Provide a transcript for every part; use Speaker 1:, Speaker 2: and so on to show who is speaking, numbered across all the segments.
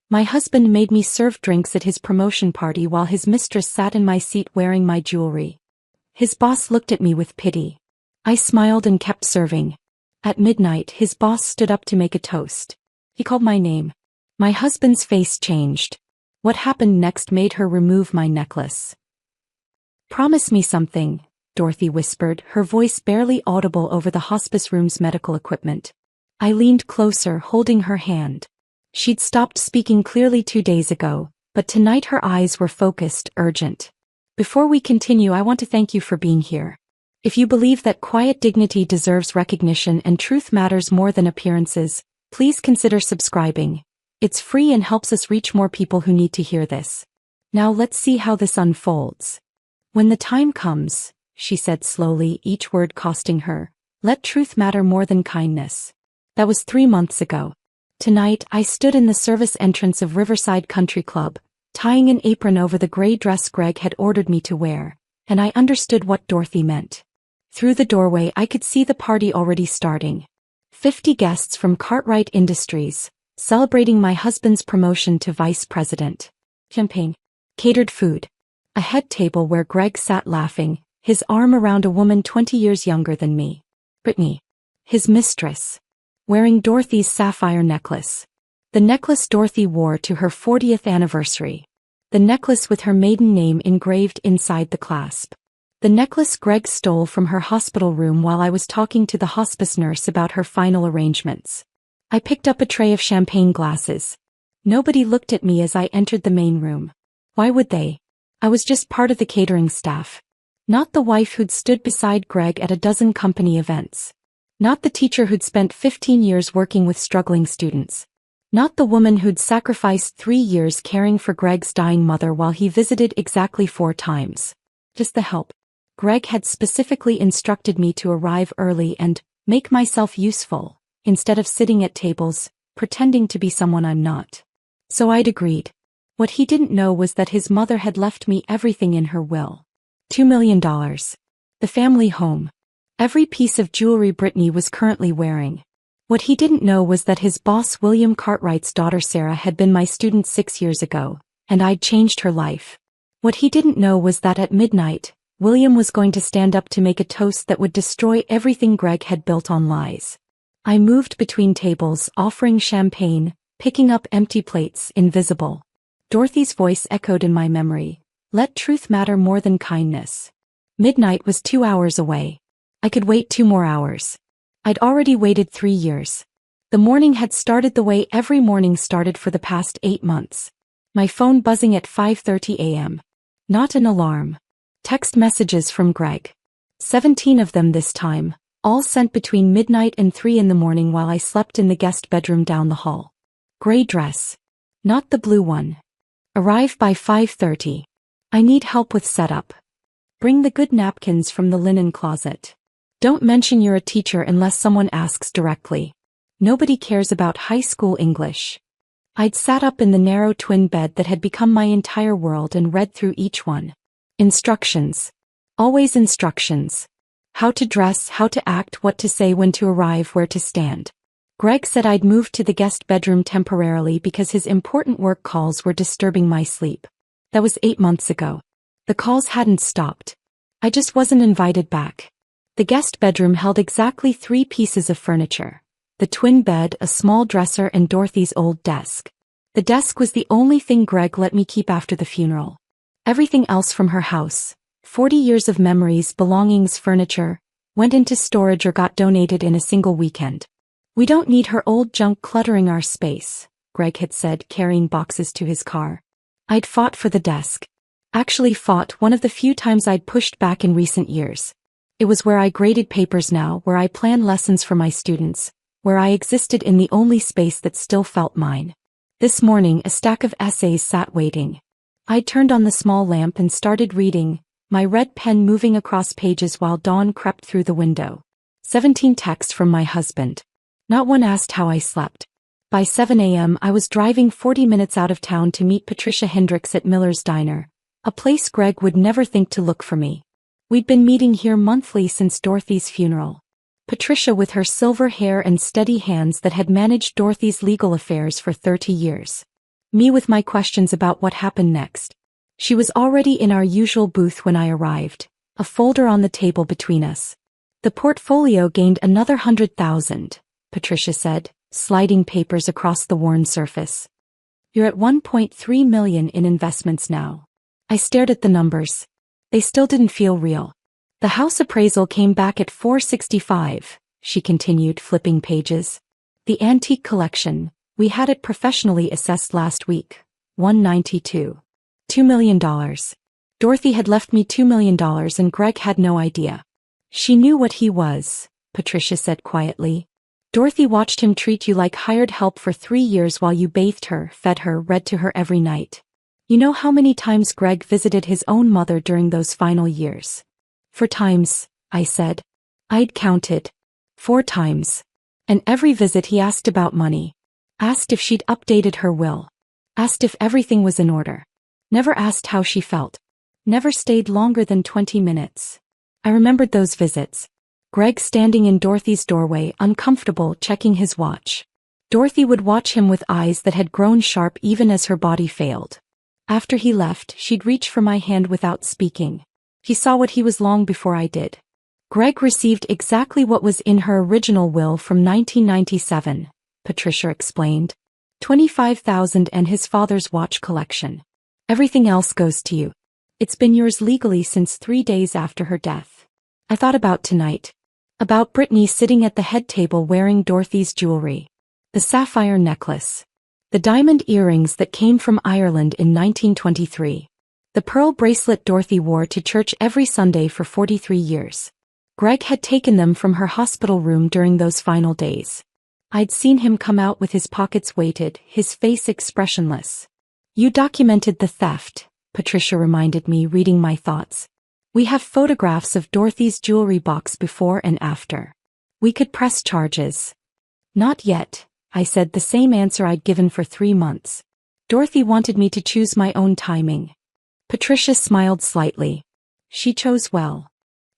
Speaker 1: My husband made me serve drinks at his promotion party while his mistress sat in my seat wearing my jewelry. His boss looked at me with pity. I smiled and kept serving. At midnight, his boss stood up to make a toast. He called my name. My husband's face changed. What happened next made her remove my necklace. "Promise me something," Dorothy whispered, her voice barely audible over the hospice room's medical equipment. I leaned closer, holding her hand. She'd stopped speaking clearly 2 days ago, but tonight her eyes were focused, urgent. "Before we continue, I want to thank you for being here. If you believe that quiet dignity deserves recognition and truth matters more than appearances, please consider subscribing. It's free and helps us reach more people who need to hear this. Now let's see how this unfolds. When the time comes," she said slowly, each word costing her, "let truth matter more than kindness." That was 3 months ago. Tonight, I stood in the service entrance of Riverside Country Club, tying an apron over the gray dress Greg had ordered me to wear, and I understood what Dorothy meant. Through the doorway, I could see the party already starting. 50 guests from Cartwright Industries, celebrating my husband's promotion to vice president. Champagne. Catered food. A head table where Greg sat laughing, his arm around a woman 20 years younger than me. Brittany. His mistress. Wearing Dorothy's sapphire necklace. The necklace Dorothy wore to her 40th anniversary. The necklace with her maiden name engraved inside the clasp. The necklace Greg stole from her hospital room while I was talking to the hospice nurse about her final arrangements. I picked up a tray of champagne glasses. Nobody looked at me as I entered the main room. Why would they? I was just part of the catering staff. Not the wife who'd stood beside Greg at a dozen company events. Not the teacher who'd spent 15 years working with struggling students. Not the woman who'd sacrificed 3 years caring for Greg's dying mother while he visited exactly 4 times. Just the help. Greg had specifically instructed me to arrive early and make myself useful, instead of sitting at tables, pretending to be someone I'm not. So I'd agreed. What he didn't know was that his mother had left me everything in her will. $2 million. The family home. Every piece of jewelry Brittany was currently wearing. What he didn't know was that his boss William Cartwright's daughter Sarah had been my student 6 years ago, and I'd changed her life. What he didn't know was that at midnight, William was going to stand up to make a toast that would destroy everything Greg had built on lies. I moved between tables, offering champagne, picking up empty plates, invisible. Dorothy's voice echoed in my memory. Let truth matter more than kindness. Midnight was 2 hours away. I could wait 2 more hours. I'd already waited 3 years. The morning had started the way every morning started for the past 8 months. My phone buzzing at 5:30 a.m. Not an alarm. Text messages from Greg. 17 of them this time, all sent between midnight and 3 in the morning while I slept in the guest bedroom down the hall. Gray dress. Not the blue one. Arrive by 5:30. I need help with setup. Bring the good napkins from the linen closet. Don't mention you're a teacher unless someone asks directly. Nobody cares about high school English. I'd sat up in the narrow twin bed that had become my entire world and read through each one. Instructions. Always instructions. How to dress, how to act, what to say, when to arrive, where to stand. Greg said I'd moved to the guest bedroom temporarily because his important work calls were disturbing my sleep. That was 8 months ago. The calls hadn't stopped. I just wasn't invited back. The guest bedroom held exactly 3 pieces of furniture. The twin bed, a small dresser, and Dorothy's old desk. The desk was the only thing Greg let me keep after the funeral. Everything else from her house, 40 years of memories, belongings, furniture, went into storage or got donated in a single weekend. We don't need her old junk cluttering our space, Greg had said, carrying boxes to his car. I'd fought for the desk. Actually fought, one of the few times I'd pushed back in recent years. It was where I graded papers now, where I planned lessons for my students, where I existed in the only space that still felt mine. This morning a stack of essays sat waiting. I turned on the small lamp and started reading, my red pen moving across pages while dawn crept through the window. 17 texts from my husband. Not one asked how I slept. By 7 a.m. I was driving 40 minutes out of town to meet Patricia Hendricks at Miller's Diner, a place Greg would never think to look for me. We'd been meeting here monthly since Dorothy's funeral. Patricia, with her silver hair and steady hands that had managed Dorothy's legal affairs for 30 years. me with my questions about what happened next. She was already in our usual booth when I arrived, a folder on the table between us. The portfolio gained another 100,000, Patricia said, sliding papers across the worn surface. You're at 1.3 million in investments now. I stared at the numbers. They still didn't feel real. The house appraisal came back at 465, she continued, flipping pages. The antique collection, we had it professionally assessed last week, 192. $2 million. Dorothy had left me $2 million and Greg had no idea. She knew what he was, Patricia said quietly. Dorothy watched him treat you like hired help for 3 years while you bathed her, fed her, read to her every night. You know how many times Greg visited his own mother during those final years? 4 times, I said. I'd counted. 4 times. And every visit he asked about money. Asked if she'd updated her will. Asked if everything was in order. Never asked how she felt. Never stayed longer than 20 minutes. I remembered those visits. Greg standing in Dorothy's doorway, uncomfortable, checking his watch. Dorothy would watch him with eyes that had grown sharp even as her body failed. After he left, she'd reach for my hand without speaking. He saw what he was long before I did. Greg received exactly what was in her original will from 1997, Patricia explained. 25,000 and his father's watch collection. Everything else goes to you. It's been yours legally since 3 days after her death. I thought about tonight. About Brittany sitting at the head table wearing Dorothy's jewelry. The sapphire necklace. The diamond earrings that came from Ireland in 1923. The pearl bracelet Dorothy wore to church every Sunday for 43 years. Greg had taken them from her hospital room during those final days. I'd seen him come out with his pockets weighted, his face expressionless. You documented the theft, Patricia reminded me, reading my thoughts. We have photographs of Dorothy's jewelry box before and after. We could press charges. Not yet, I said, the same answer I'd given for 3 months. Dorothy wanted me to choose my own timing. Patricia smiled slightly. She chose well.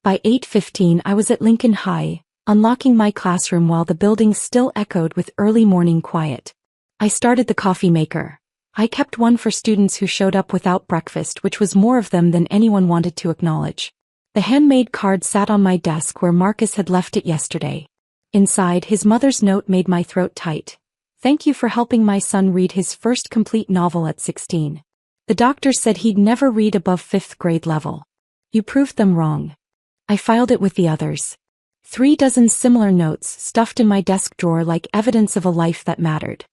Speaker 1: By 8:15 I was at Lincoln High, unlocking my classroom while the building still echoed with early morning quiet. I started the coffee maker. I kept one for students who showed up without breakfast, which was more of them than anyone wanted to acknowledge. The handmade card sat on my desk where Marcus had left it yesterday. Inside, his mother's note made my throat tight. Thank you for helping my son read his first complete novel at 16. The doctor said he'd never read above 5th grade level. You proved them wrong. I filed it with the others. 3 dozen similar notes stuffed in my desk drawer like evidence of a life that mattered.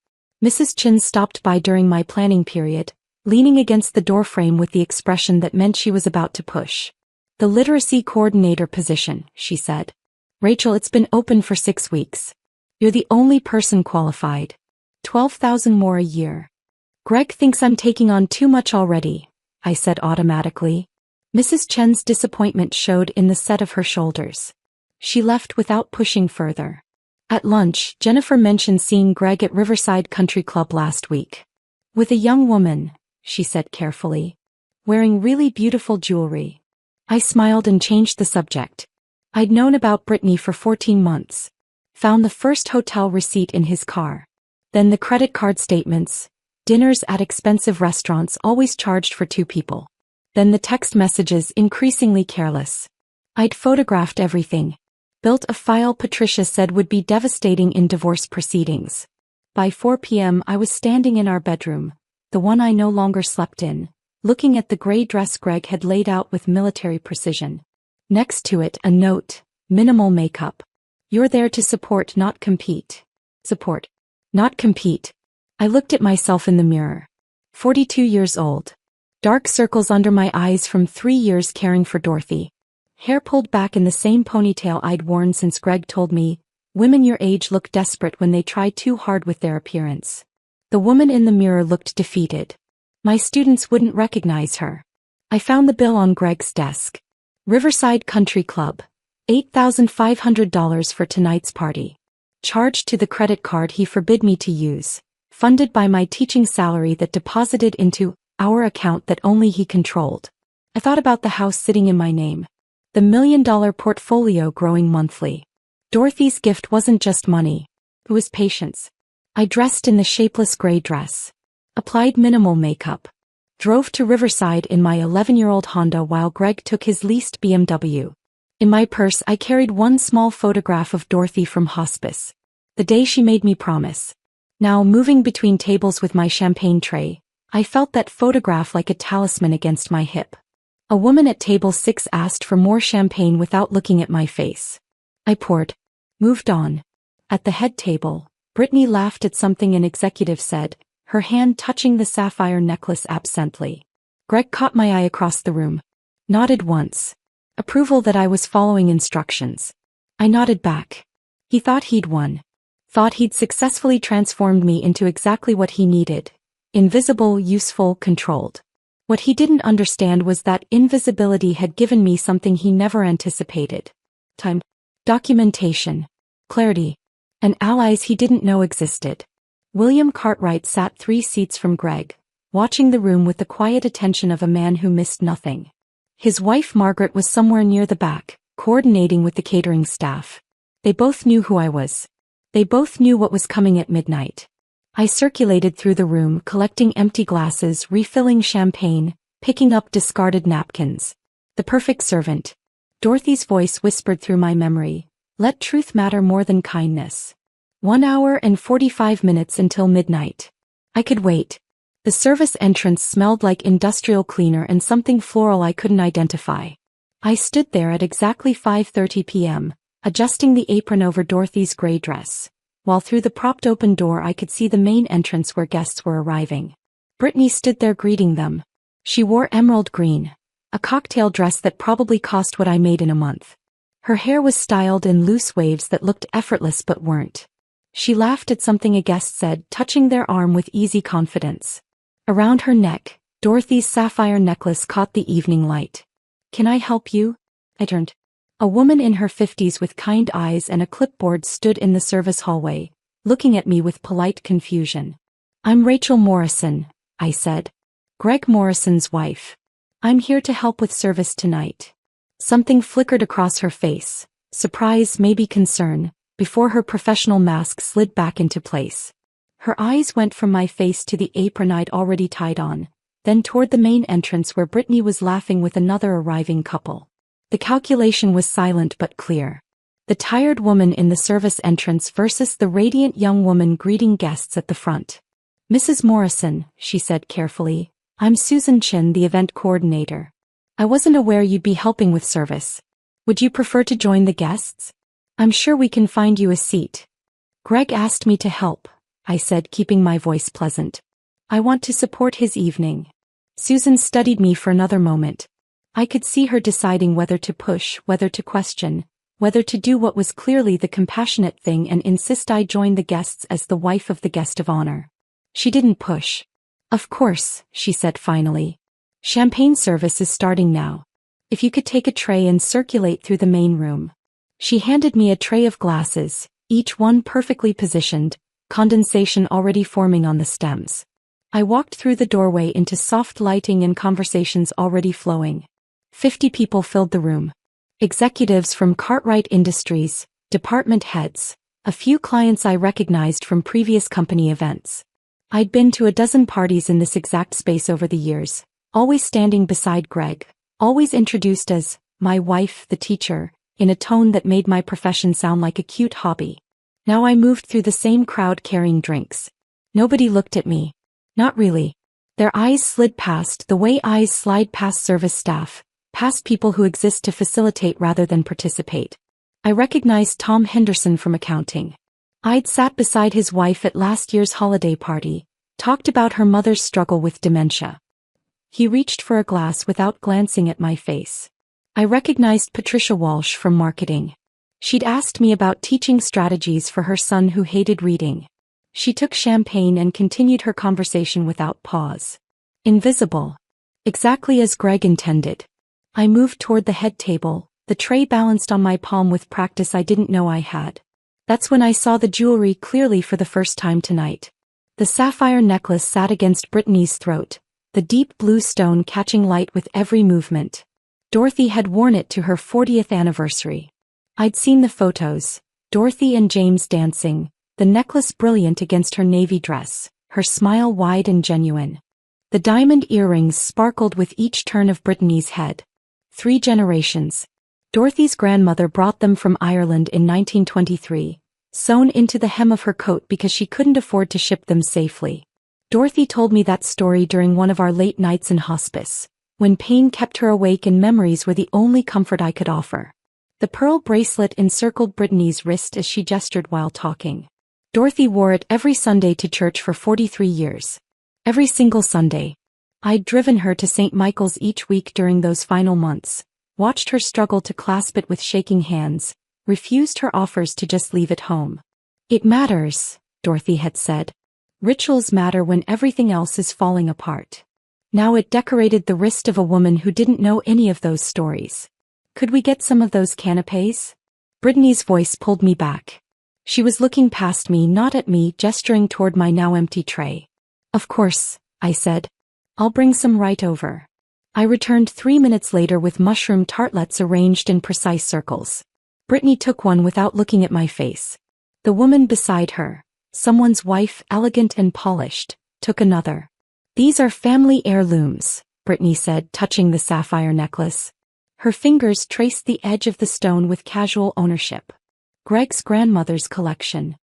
Speaker 1: Mrs. Chin stopped by during my planning period, leaning against the doorframe with the expression that meant she was about to push. The literacy coordinator position, she said. Rachel, it's been open for 6 weeks. You're the only person qualified. 12,000 more a year. Greg thinks I'm taking on too much already, I said automatically. Mrs. Chen's disappointment showed in the set of her shoulders. She left without pushing further. At lunch, Jennifer mentioned seeing Greg at Riverside Country Club last week. With a young woman, she said carefully. Wearing really beautiful jewelry. I smiled and changed the subject. I'd known about Brittany for 14 months. Found the first hotel receipt in his car. Then the credit card statements. Dinners at expensive restaurants always charged for 2 people. Then the text messages, increasingly careless. I'd photographed everything. Built a file Patricia said would be devastating in divorce proceedings. By 4 p.m. I was standing in our bedroom, the one I no longer slept in, looking at the gray dress Greg had laid out with military precision. Next to it, a note, minimal makeup. You're there to support, not compete. Support. Not compete. I looked at myself in the mirror. 42 years old. Dark circles under my eyes from 3 years caring for Dorothy. Hair pulled back in the same ponytail I'd worn since Greg told me, women your age look desperate when they try too hard with their appearance. The woman in the mirror looked defeated. My students wouldn't recognize her. I found the bill on Greg's desk. Riverside Country Club. $8,500 for tonight's party. Charged to the credit card he forbid me to use. Funded by my teaching salary that deposited into our account that only he controlled. I thought about the house sitting in my name. The $1 million portfolio growing monthly. Dorothy's gift wasn't just money. It was patience. I dressed in the shapeless gray dress. Applied minimal makeup. Drove to Riverside in my 11-year-old Honda while Greg took his leased BMW. In my purse I carried one small photograph of Dorothy from hospice. The day she made me promise. Now moving between tables with my champagne tray, I felt that photograph like a talisman against my hip. A woman at table 6 asked for more champagne without looking at my face. I poured. Moved on. At the head table, Brittany laughed at something an executive said, her hand touching the sapphire necklace absently. Greg caught my eye across the room. Nodded once. Approval that I was following instructions. I nodded back. He thought he'd won. Thought he'd successfully transformed me into exactly what he needed. Invisible, useful, controlled. What he didn't understand was that invisibility had given me something he never anticipated. Time. Documentation. Clarity. And allies he didn't know existed. William Cartwright sat 3 seats from Greg, watching the room with the quiet attention of a man who missed nothing. His wife Margaret was somewhere near the back, coordinating with the catering staff. They both knew who I was. They both knew what was coming at midnight. I circulated through the room, collecting empty glasses, refilling champagne, picking up discarded napkins. The perfect servant. Dorothy's voice whispered through my memory. Let truth matter more than kindness. 1 hour and 45 minutes until midnight. I could wait. The service entrance smelled like industrial cleaner and something floral I couldn't identify. I stood there at exactly 5:30 p.m., adjusting the apron over Dorothy's gray dress, while through the propped open door I could see the main entrance where guests were arriving. Brittany stood there greeting them. She wore emerald green, a cocktail dress that probably cost what I made in a month. Her hair was styled in loose waves that looked effortless but weren't. She laughed at something a guest said, touching their arm with easy confidence. Around her neck, Dorothy's sapphire necklace caught the evening light. Can I help you? I turned. A woman in her 50s with kind eyes and a clipboard stood in the service hallway, looking at me with polite confusion. I'm Rachel Morrison, I said. Greg Morrison's wife. I'm here to help with service tonight. Something flickered across her face, surprise, maybe concern, before her professional mask slid back into place. Her eyes went from my face to the apron I'd already tied on, then toward the main entrance where Brittany was laughing with another arriving couple. The calculation was silent but clear. The tired woman in the service entrance versus the radiant young woman greeting guests at the front. Mrs. Morrison, she said carefully, I'm Susan Chin, the event coordinator. I wasn't aware you'd be helping with service. Would you prefer to join the guests? I'm sure we can find you a seat. Greg asked me to help, I said, keeping my voice pleasant. I want to support his evening. Susan studied me for another moment. I could see her deciding whether to push, whether to question, whether to do what was clearly the compassionate thing and insist I join the guests as the wife of the guest of honor. She didn't push. Of course, she said finally. Champagne service is starting now. If you could take a tray and circulate through the main room. She handed me a tray of glasses, each one perfectly positioned, condensation already forming on the stems. I walked through the doorway into soft lighting and conversations already flowing. 50 people filled the room. Executives from Cartwright Industries, department heads, a few clients I recognized from previous company events. I'd been to a dozen parties in this exact space over the years, always standing beside Greg, always introduced as, my wife, the teacher, in a tone that made my profession sound like a cute hobby. Now I moved through the same crowd carrying drinks. Nobody looked at me. Not really. Their eyes slid past the way eyes slide past service staff, past people who exist to facilitate rather than participate. I recognized Tom Henderson from accounting. I'd sat beside his wife at last year's holiday party, talked about her mother's struggle with dementia. He reached for a glass without glancing at my face. I recognized Patricia Walsh from marketing. She'd asked me about teaching strategies for her son who hated reading. She took champagne and continued her conversation without pause. Invisible. Exactly as Greg intended. I moved toward the head table, the tray balanced on my palm with practice I didn't know I had. That's when I saw the jewelry clearly for the first time tonight. The sapphire necklace sat against Brittany's throat, the deep blue stone catching light with every movement. Dorothy had worn it to her 40th anniversary. I'd seen the photos, Dorothy and James dancing, the necklace brilliant against her navy dress, her smile wide and genuine. The diamond earrings sparkled with each turn of Brittany's head. 3 generations. Dorothy's grandmother brought them from Ireland in 1923, sewn into the hem of her coat because she couldn't afford to ship them safely. Dorothy told me that story during one of our late nights in hospice, when pain kept her awake and memories were the only comfort I could offer. The pearl bracelet encircled Brittany's wrist as she gestured while talking. Dorothy wore it every Sunday to church for 43 years. Every single Sunday. I'd driven her to St. Michael's each week during those final months, watched her struggle to clasp it with shaking hands, refused her offers to just leave it home. It matters, Dorothy had said. Rituals matter when everything else is falling apart. Now it decorated the wrist of a woman who didn't know any of those stories. Could we get some of those canapes? Brittany's voice pulled me back. She was looking past me, not at me, gesturing toward my now empty tray. Of course, I said. I'll bring some right over. I returned 3 minutes later with mushroom tartlets arranged in precise circles. Brittany took one without looking at my face. The woman beside her, someone's wife, elegant and polished, took another. These are family heirlooms, Brittany said, touching the sapphire necklace. Her fingers traced the edge of the stone with casual ownership. Greg's grandmother's collection.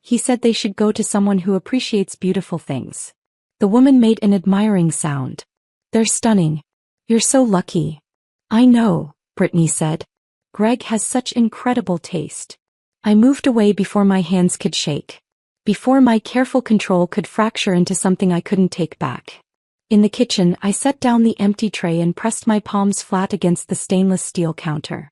Speaker 1: He said they should go to someone who appreciates beautiful things. The woman made an admiring sound. They're stunning. You're so lucky. I know, Brittany said. Greg has such incredible taste. I moved away before my hands could shake. Before my careful control could fracture into something I couldn't take back. In the kitchen, I set down the empty tray and pressed my palms flat against the stainless steel counter.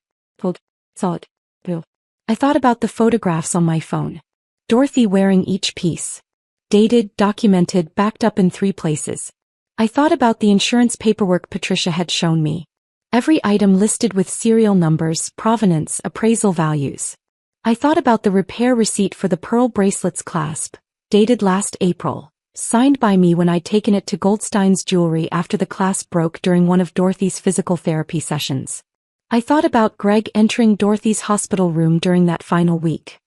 Speaker 1: I thought about the photographs on my phone. Dorothy wearing each piece. Dated, documented, backed up in 3 places. I thought about the insurance paperwork Patricia had shown me. Every item listed with serial numbers, provenance, appraisal values. I thought about the repair receipt for the pearl bracelet's clasp, dated last April, signed by me when I'd taken it to Goldstein's jewelry after the clasp broke during one of Dorothy's physical therapy sessions. I thought about Greg entering Dorothy's hospital room during that final week.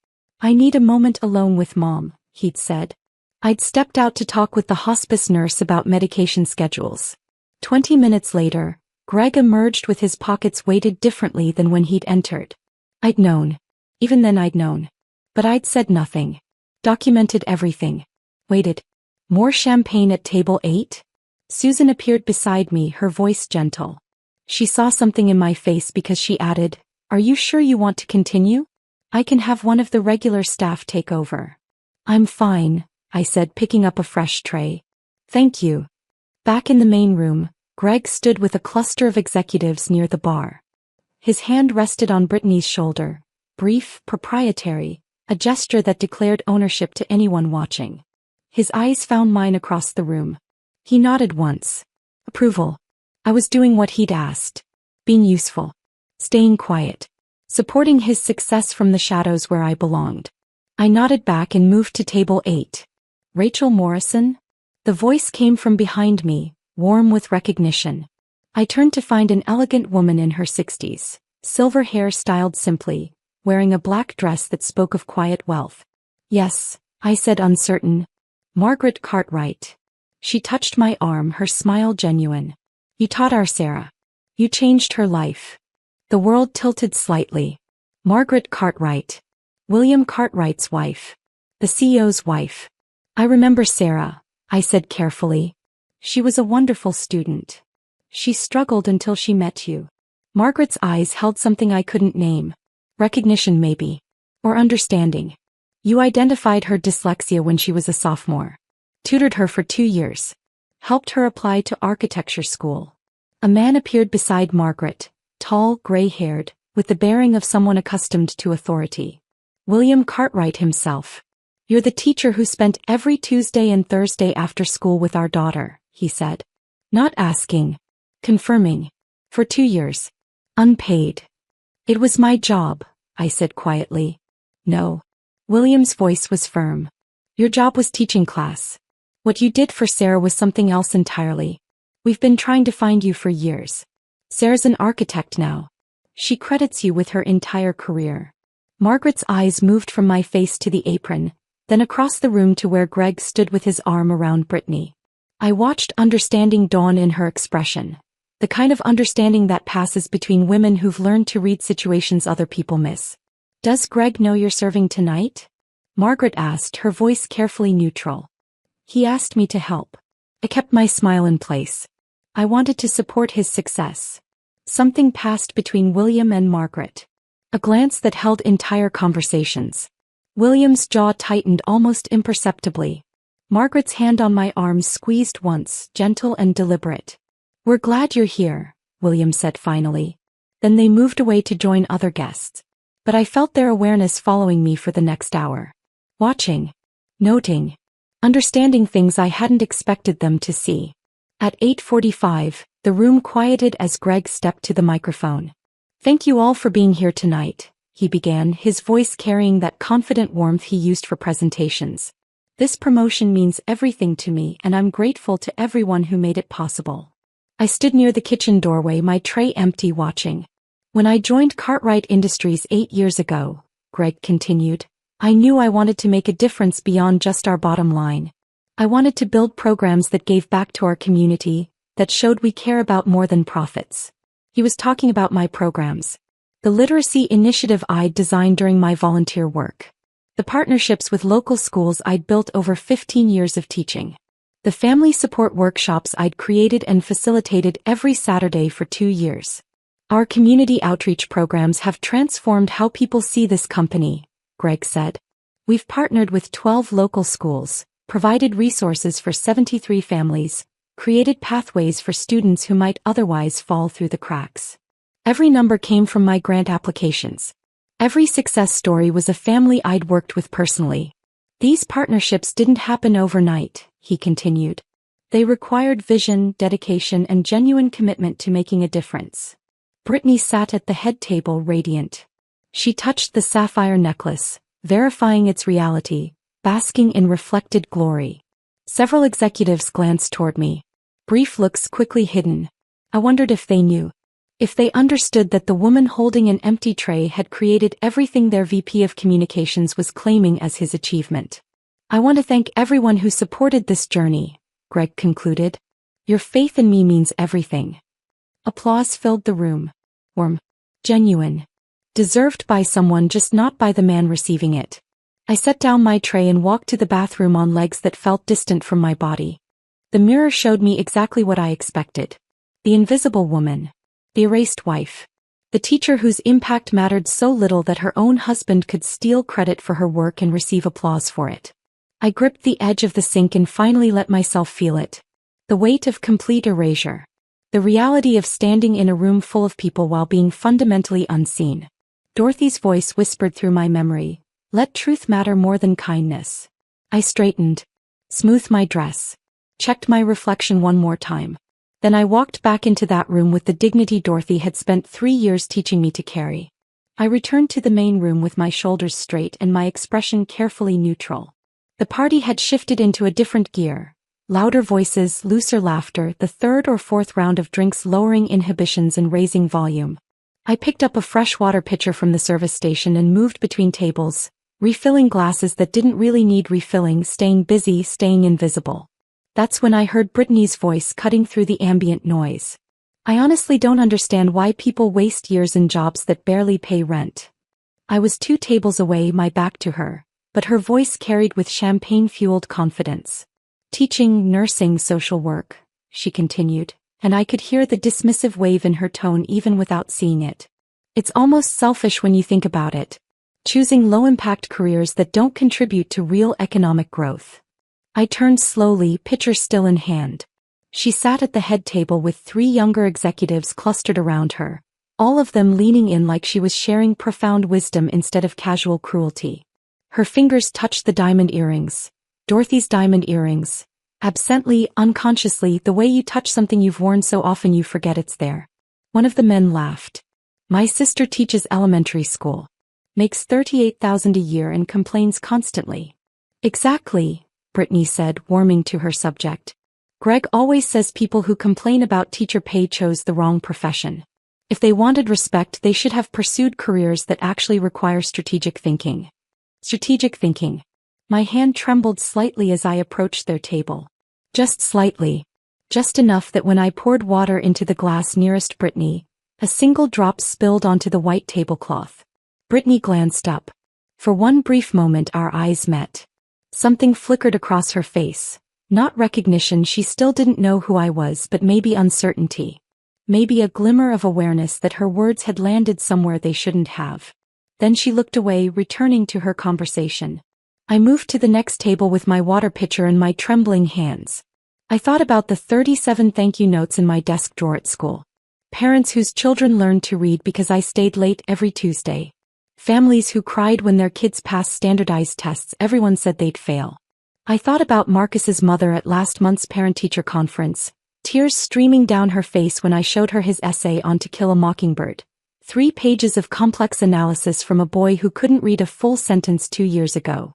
Speaker 1: I need a moment alone with Mom, he'd said. I'd stepped out to talk with the hospice nurse about medication schedules. 20 minutes later, Greg emerged with his pockets weighted differently than when he'd entered. I'd known. Even then I'd known. But I'd said nothing. Documented everything. Waited. More champagne at table 8? Susan appeared beside me, her voice gentle. She saw something in my face because she added, "Are you sure you want to continue? I can have one of the regular staff take over." "I'm fine," I said, picking up a fresh tray. "Thank you." Back in the main room, Greg stood with a cluster of executives near the bar. His hand rested on Brittany's shoulder, brief, proprietary, a gesture that declared ownership to anyone watching. His eyes found mine across the room. He nodded once. Approval. I was doing what he'd asked. Being useful. Staying quiet. Supporting his success from the shadows where I belonged. I nodded back and moved to table 8. "Rachel Morrison?" The voice came from behind me, warm with recognition. I turned to find an elegant woman in her 60s, silver hair styled simply, wearing a black dress that spoke of quiet wealth. "Yes," I said, uncertain. "Margaret Cartwright." She touched my arm, her smile genuine. "You taught our Sarah. You changed her life." The world tilted slightly. Margaret Cartwright. William Cartwright's wife. The CEO's wife. "I remember Sarah," I said carefully. "She was a wonderful student. She struggled until she met you." Margaret's eyes held something I couldn't name. Recognition maybe. Or understanding. "You identified her dyslexia when she was a sophomore. Tutored her for 2 years. Helped her apply to architecture school." A man appeared beside Margaret, tall, gray-haired, with the bearing of someone accustomed to authority. "William Cartwright himself. You're the teacher who spent every Tuesday and Thursday after school with our daughter," he said. Not asking. Confirming. "For 2 years. Unpaid." "It was my job," I said quietly. "No." William's voice was firm. "Your job was teaching class. What you did for Sarah was something else entirely. We've been trying to find you for years. Sarah's an architect now. She credits you with her entire career." Margaret's eyes moved from my face to the apron, then across the room to where Greg stood with his arm around Brittany. I watched understanding dawn in her expression, the kind of understanding that passes between women who've learned to read situations other people miss. "Does Greg know you're serving tonight?" Margaret asked, her voice carefully neutral. "He asked me to help." I kept my smile in place. I wanted to support his success. Something passed between William and Margaret. A glance that held entire conversations. William's jaw tightened almost imperceptibly. Margaret's hand on my arm squeezed once, gentle and deliberate. "We're glad you're here," William said finally. Then they moved away to join other guests. But I felt their awareness following me for the next hour. Watching. Noting. Understanding things I hadn't expected them to see. At 8:45, the room quieted as Greg stepped to the microphone. "Thank you all for being here tonight," he began, his voice carrying that confident warmth he used for presentations. "This promotion means everything to me, and I'm grateful to everyone who made it possible." I stood near the kitchen doorway, my tray empty, watching. "When I joined Cartwright Industries 8 years ago," Greg continued, "I knew I wanted to make a difference beyond just our bottom line. I wanted to build programs that gave back to our community, that showed we care about more than profits." He was talking about my programs. The literacy initiative I'd designed during my volunteer work. The partnerships with local schools I'd built over 15 years of teaching. The family support workshops I'd created and facilitated every Saturday for 2 years. "Our community outreach programs have transformed how people see this company," Greg said. "We've partnered with 12 local schools, provided resources for 73 families, created pathways for students who might otherwise fall through the cracks. Every number came from my grant applications. Every success story was a family I'd worked with personally. These partnerships didn't happen overnight," he continued. "They required vision, dedication, and genuine commitment to making a difference." Brittany sat at the head table, radiant. She touched the sapphire necklace, verifying its reality, basking in reflected glory. Several executives glanced toward me. Brief looks quickly hidden. I wondered if they knew. If they understood that the woman holding an empty tray had created everything their VP of Communications was claiming as his achievement. "I want to thank everyone who supported this journey," Greg concluded. "Your faith in me means everything." Applause filled the room. Warm. Genuine. Deserved by someone, just not by the man receiving it. I set down my tray and walked to the bathroom on legs that felt distant from my body. The mirror showed me exactly what I expected. The invisible woman. The erased wife. The teacher whose impact mattered so little that her own husband could steal credit for her work and receive applause for it. I gripped the edge of the sink and finally let myself feel it. The weight of complete erasure. The reality of standing in a room full of people while being fundamentally unseen. Dorothy's voice whispered through my memory, "Let truth matter more than kindness." I straightened. Smoothed my dress. Checked my reflection one more time. Then I walked back into that room with the dignity Dorothy had spent 3 years teaching me to carry. I returned to the main room with my shoulders straight and my expression carefully neutral. The party had shifted into a different gear. Louder voices, looser laughter, the third or fourth round of drinks lowering inhibitions and raising volume. I picked up a fresh water pitcher from the service station and moved between tables, refilling glasses that didn't really need refilling, staying busy, staying invisible. That's when I heard Brittany's voice cutting through the ambient noise. "I honestly don't understand why people waste years in jobs that barely pay rent." I was 2 tables away, my back to her, but her voice carried with champagne-fueled confidence. "Teaching, nursing, social work," she continued, and I could hear the dismissive wave in her tone even without seeing it. "It's almost selfish when you think about it. Choosing low-impact careers that don't contribute to real economic growth." I turned slowly, pitcher still in hand. She sat at the head table with 3 younger executives clustered around her, all of them leaning in like she was sharing profound wisdom instead of casual cruelty. Her fingers touched the diamond earrings. Dorothy's diamond earrings. Absently, unconsciously, the way you touch something you've worn so often you forget it's there. One of the men laughed. "My sister teaches elementary school. Makes $38,000 a year and complains constantly." "Exactly," Brittany said, warming to her subject. "Greg always says people who complain about teacher pay chose the wrong profession. If they wanted respect, they should have pursued careers that actually require strategic thinking." Strategic thinking. My hand trembled slightly as I approached their table. Just slightly. Just enough that when I poured water into the glass nearest Brittany, a single drop spilled onto the white tablecloth. Brittany glanced up. For one brief moment our eyes met. Something flickered across her face. Not recognition, she still didn't know who I was, but maybe uncertainty. Maybe a glimmer of awareness that her words had landed somewhere they shouldn't have. Then she looked away, returning to her conversation. I moved to the next table with my water pitcher in my trembling hands. I thought about the 37 thank you notes in my desk drawer at school. Parents whose children learned to read because I stayed late every Tuesday. Families who cried when their kids passed standardized tests everyone said they'd fail. I thought about Marcus's mother at last month's parent-teacher conference, tears streaming down her face when I showed her his essay on To Kill a Mockingbird. 3 pages of complex analysis from a boy who couldn't read a full sentence 2 years ago.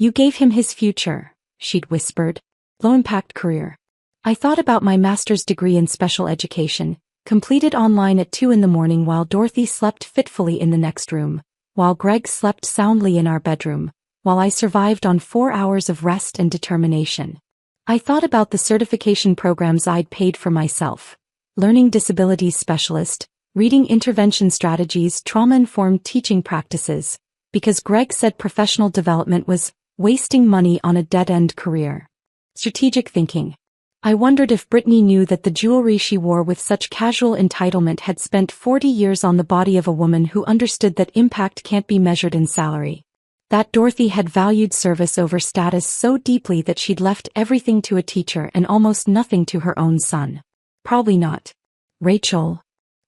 Speaker 1: You gave him his future, she'd whispered. Low-impact career. I thought about my master's degree in special education, completed online at 2 a.m. while Dorothy slept fitfully in the next room, while Greg slept soundly in our bedroom, while I survived on 4 hours of rest and determination. I thought about the certification programs I'd paid for myself. Learning disabilities specialist, reading intervention strategies, trauma-informed teaching practices, because Greg said professional development was wasting money on a dead-end career. Strategic thinking. I wondered if Brittany knew that the jewelry she wore with such casual entitlement had spent 40 years on the body of a woman who understood that impact can't be measured in salary. That Dorothy had valued service over status so deeply that she'd left everything to a teacher and almost nothing to her own son. Probably not. Rachel.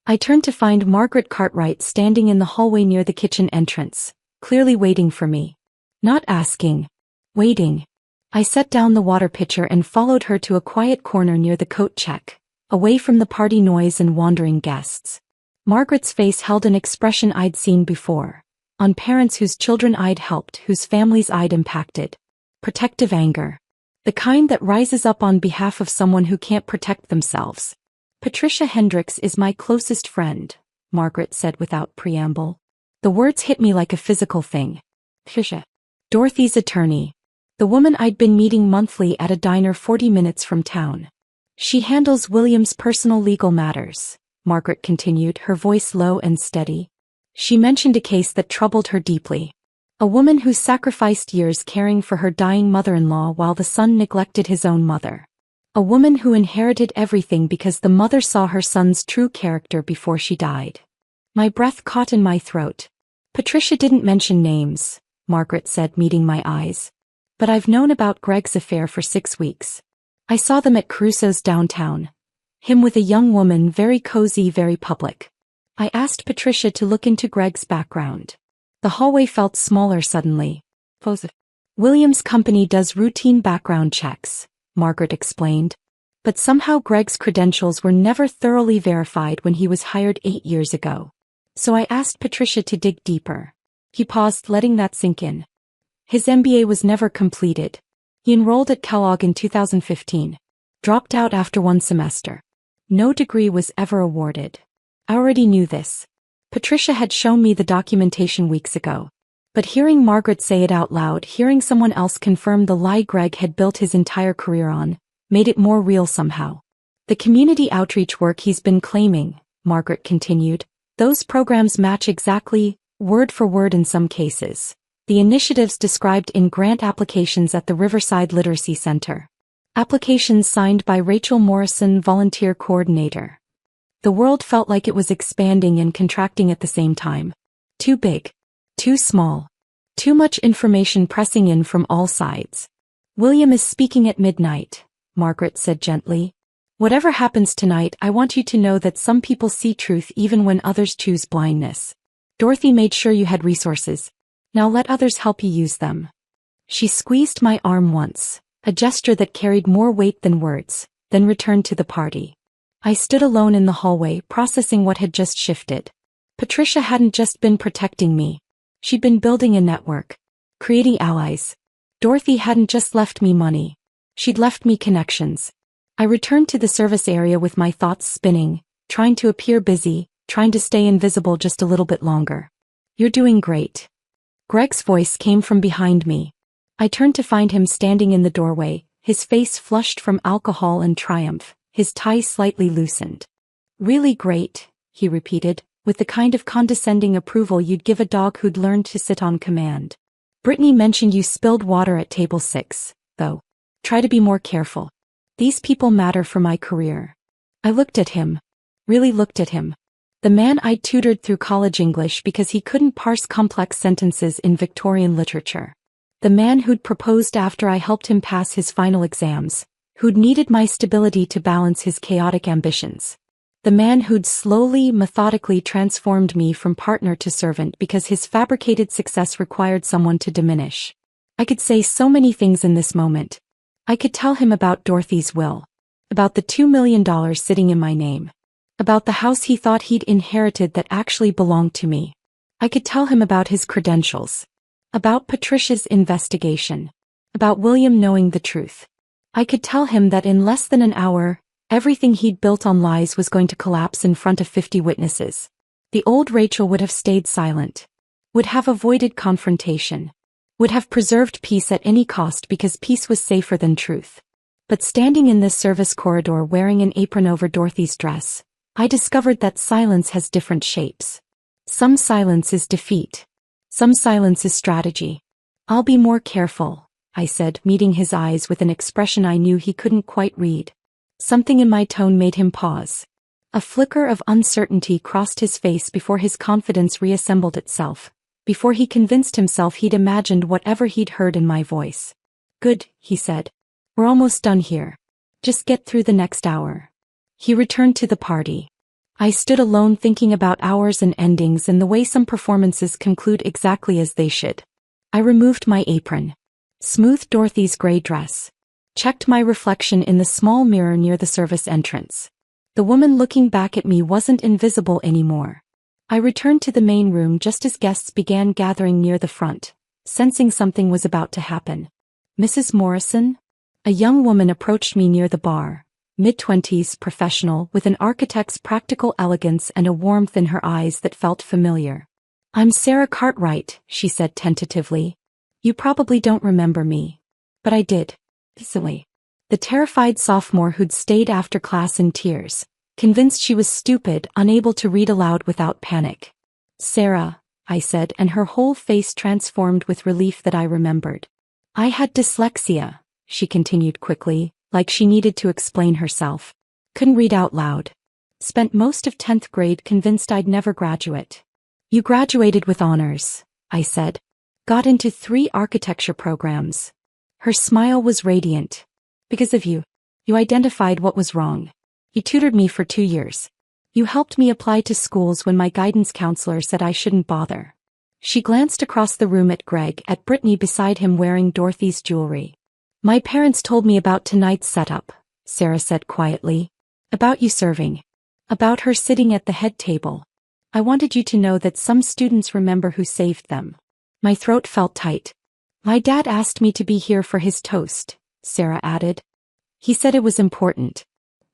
Speaker 1: I turned to find Margaret Cartwright standing in the hallway near the kitchen entrance, clearly waiting for me. Not asking. Waiting. I set down the water pitcher and followed her to a quiet corner near the coat check, away from the party noise and wandering guests. Margaret's face held an expression I'd seen before, on parents whose children I'd helped, whose families I'd impacted. Protective anger. The kind that rises up on behalf of someone who can't protect themselves. Patricia Hendricks is my closest friend, Margaret said without preamble. The words hit me like a physical thing. Patricia. Dorothy's attorney. The woman I'd been meeting monthly at a diner 40 minutes from town. She handles William's personal legal matters, Margaret continued, her voice low and steady. She mentioned a case that troubled her deeply. A woman who sacrificed years caring for her dying mother-in-law while the son neglected his own mother. A woman who inherited everything because the mother saw her son's true character before she died. My breath caught in my throat. Patricia didn't mention names, Margaret said, meeting my eyes. But I've known about Greg's affair for 6 weeks. I saw them at Caruso's downtown. Him with a young woman, very cozy, very public. I asked Patricia to look into Greg's background. The hallway felt smaller suddenly. William's company does routine background checks, Margaret explained. But somehow Greg's credentials were never thoroughly verified when he was hired 8 years ago. So I asked Patricia to dig deeper. He paused, letting that sink in. His MBA was never completed. He enrolled at Kellogg in 2015. Dropped out after 1 semester. No degree was ever awarded. I already knew this. Patricia had shown me the documentation weeks ago. But hearing Margaret say it out loud, hearing someone else confirm the lie Greg had built his entire career on, made it more real somehow. The community outreach work he's been claiming, Margaret continued, those programs match exactly, word for word in some cases. The initiatives described in grant applications at the Riverside Literacy Center. Applications signed by Rachel Morrison, volunteer coordinator. The world felt like it was expanding and contracting at the same time. Too big. Too small. Too much information pressing in from all sides. William is speaking at midnight, Margaret said gently. Whatever happens tonight, I want you to know that some people see truth even when others choose blindness. Dorothy made sure you had resources. Now let others help you use them. She squeezed my arm once, a gesture that carried more weight than words, then returned to the party. I stood alone in the hallway, processing what had just shifted. Patricia hadn't just been protecting me. She'd been building a network, creating allies. Dorothy hadn't just left me money. She'd left me connections. I returned to the service area with my thoughts spinning, trying to appear busy, trying to stay invisible just a little bit longer. You're doing great. Greg's voice came from behind me. I turned to find him standing in the doorway, his face flushed from alcohol and triumph, his tie slightly loosened. "Really great," he repeated, with the kind of condescending approval you'd give a dog who'd learned to sit on command. "Brittany mentioned you spilled water at table 6, though. Try to be more careful. These people matter for my career." I looked at him. Really looked at him. The man I'd tutored through college English because he couldn't parse complex sentences in Victorian literature. The man who'd proposed after I helped him pass his final exams, who'd needed my stability to balance his chaotic ambitions. The man who'd slowly, methodically transformed me from partner to servant because his fabricated success required someone to diminish. I could say so many things in this moment. I could tell him about Dorothy's will. About the $2 million sitting in my name. About the house he thought he'd inherited that actually belonged to me. I could tell him about his credentials. About Patricia's investigation. About William knowing the truth. I could tell him that in less than an hour, everything he'd built on lies was going to collapse in front of 50 witnesses. The old Rachel would have stayed silent. Would have avoided confrontation. Would have preserved peace at any cost because peace was safer than truth. But standing in this service corridor wearing an apron over Dorothy's dress, I discovered that silence has different shapes. Some silence is defeat. Some silence is strategy. "I'll be more careful," I said, meeting his eyes with an expression I knew he couldn't quite read. Something in my tone made him pause. A flicker of uncertainty crossed his face before his confidence reassembled itself, before he convinced himself he'd imagined whatever he'd heard in my voice. "Good," he said. "We're almost done here. Just get through the next hour." He returned to the party. I stood alone thinking about hours and endings and the way some performances conclude exactly as they should. I removed my apron. Smoothed Dorothy's gray dress. Checked my reflection in the small mirror near the service entrance. The woman looking back at me wasn't invisible anymore. I returned to the main room just as guests began gathering near the front, sensing something was about to happen. "Mrs. Morrison?" A young woman approached me near the bar, mid-20s, professional, with an architect's practical elegance and a warmth in her eyes that felt familiar. "I'm Sarah Cartwright," she said tentatively. "You probably don't remember me. But I did. Easily." The terrified sophomore who'd stayed after class in tears, convinced she was stupid, unable to read aloud without panic. "Sarah," I said, and her whole face transformed with relief that I remembered. "I had dyslexia," she continued quickly, like she needed to explain herself. "Couldn't read out loud. Spent most of 10th grade convinced I'd never graduate." "You graduated with honors," I said. "Got into 3 architecture programs." Her smile was radiant. "Because of you. You identified what was wrong. You tutored me for 2 years. You helped me apply to schools when my guidance counselor said I shouldn't bother." She glanced across the room at Greg, at Brittany beside him wearing Dorothy's jewelry. "My parents told me about tonight's setup," Sarah said quietly. "About you serving. About her sitting at the head table. I wanted you to know that some students remember who saved them." My throat felt tight. "My dad asked me to be here for his toast," Sarah added. "He said it was important.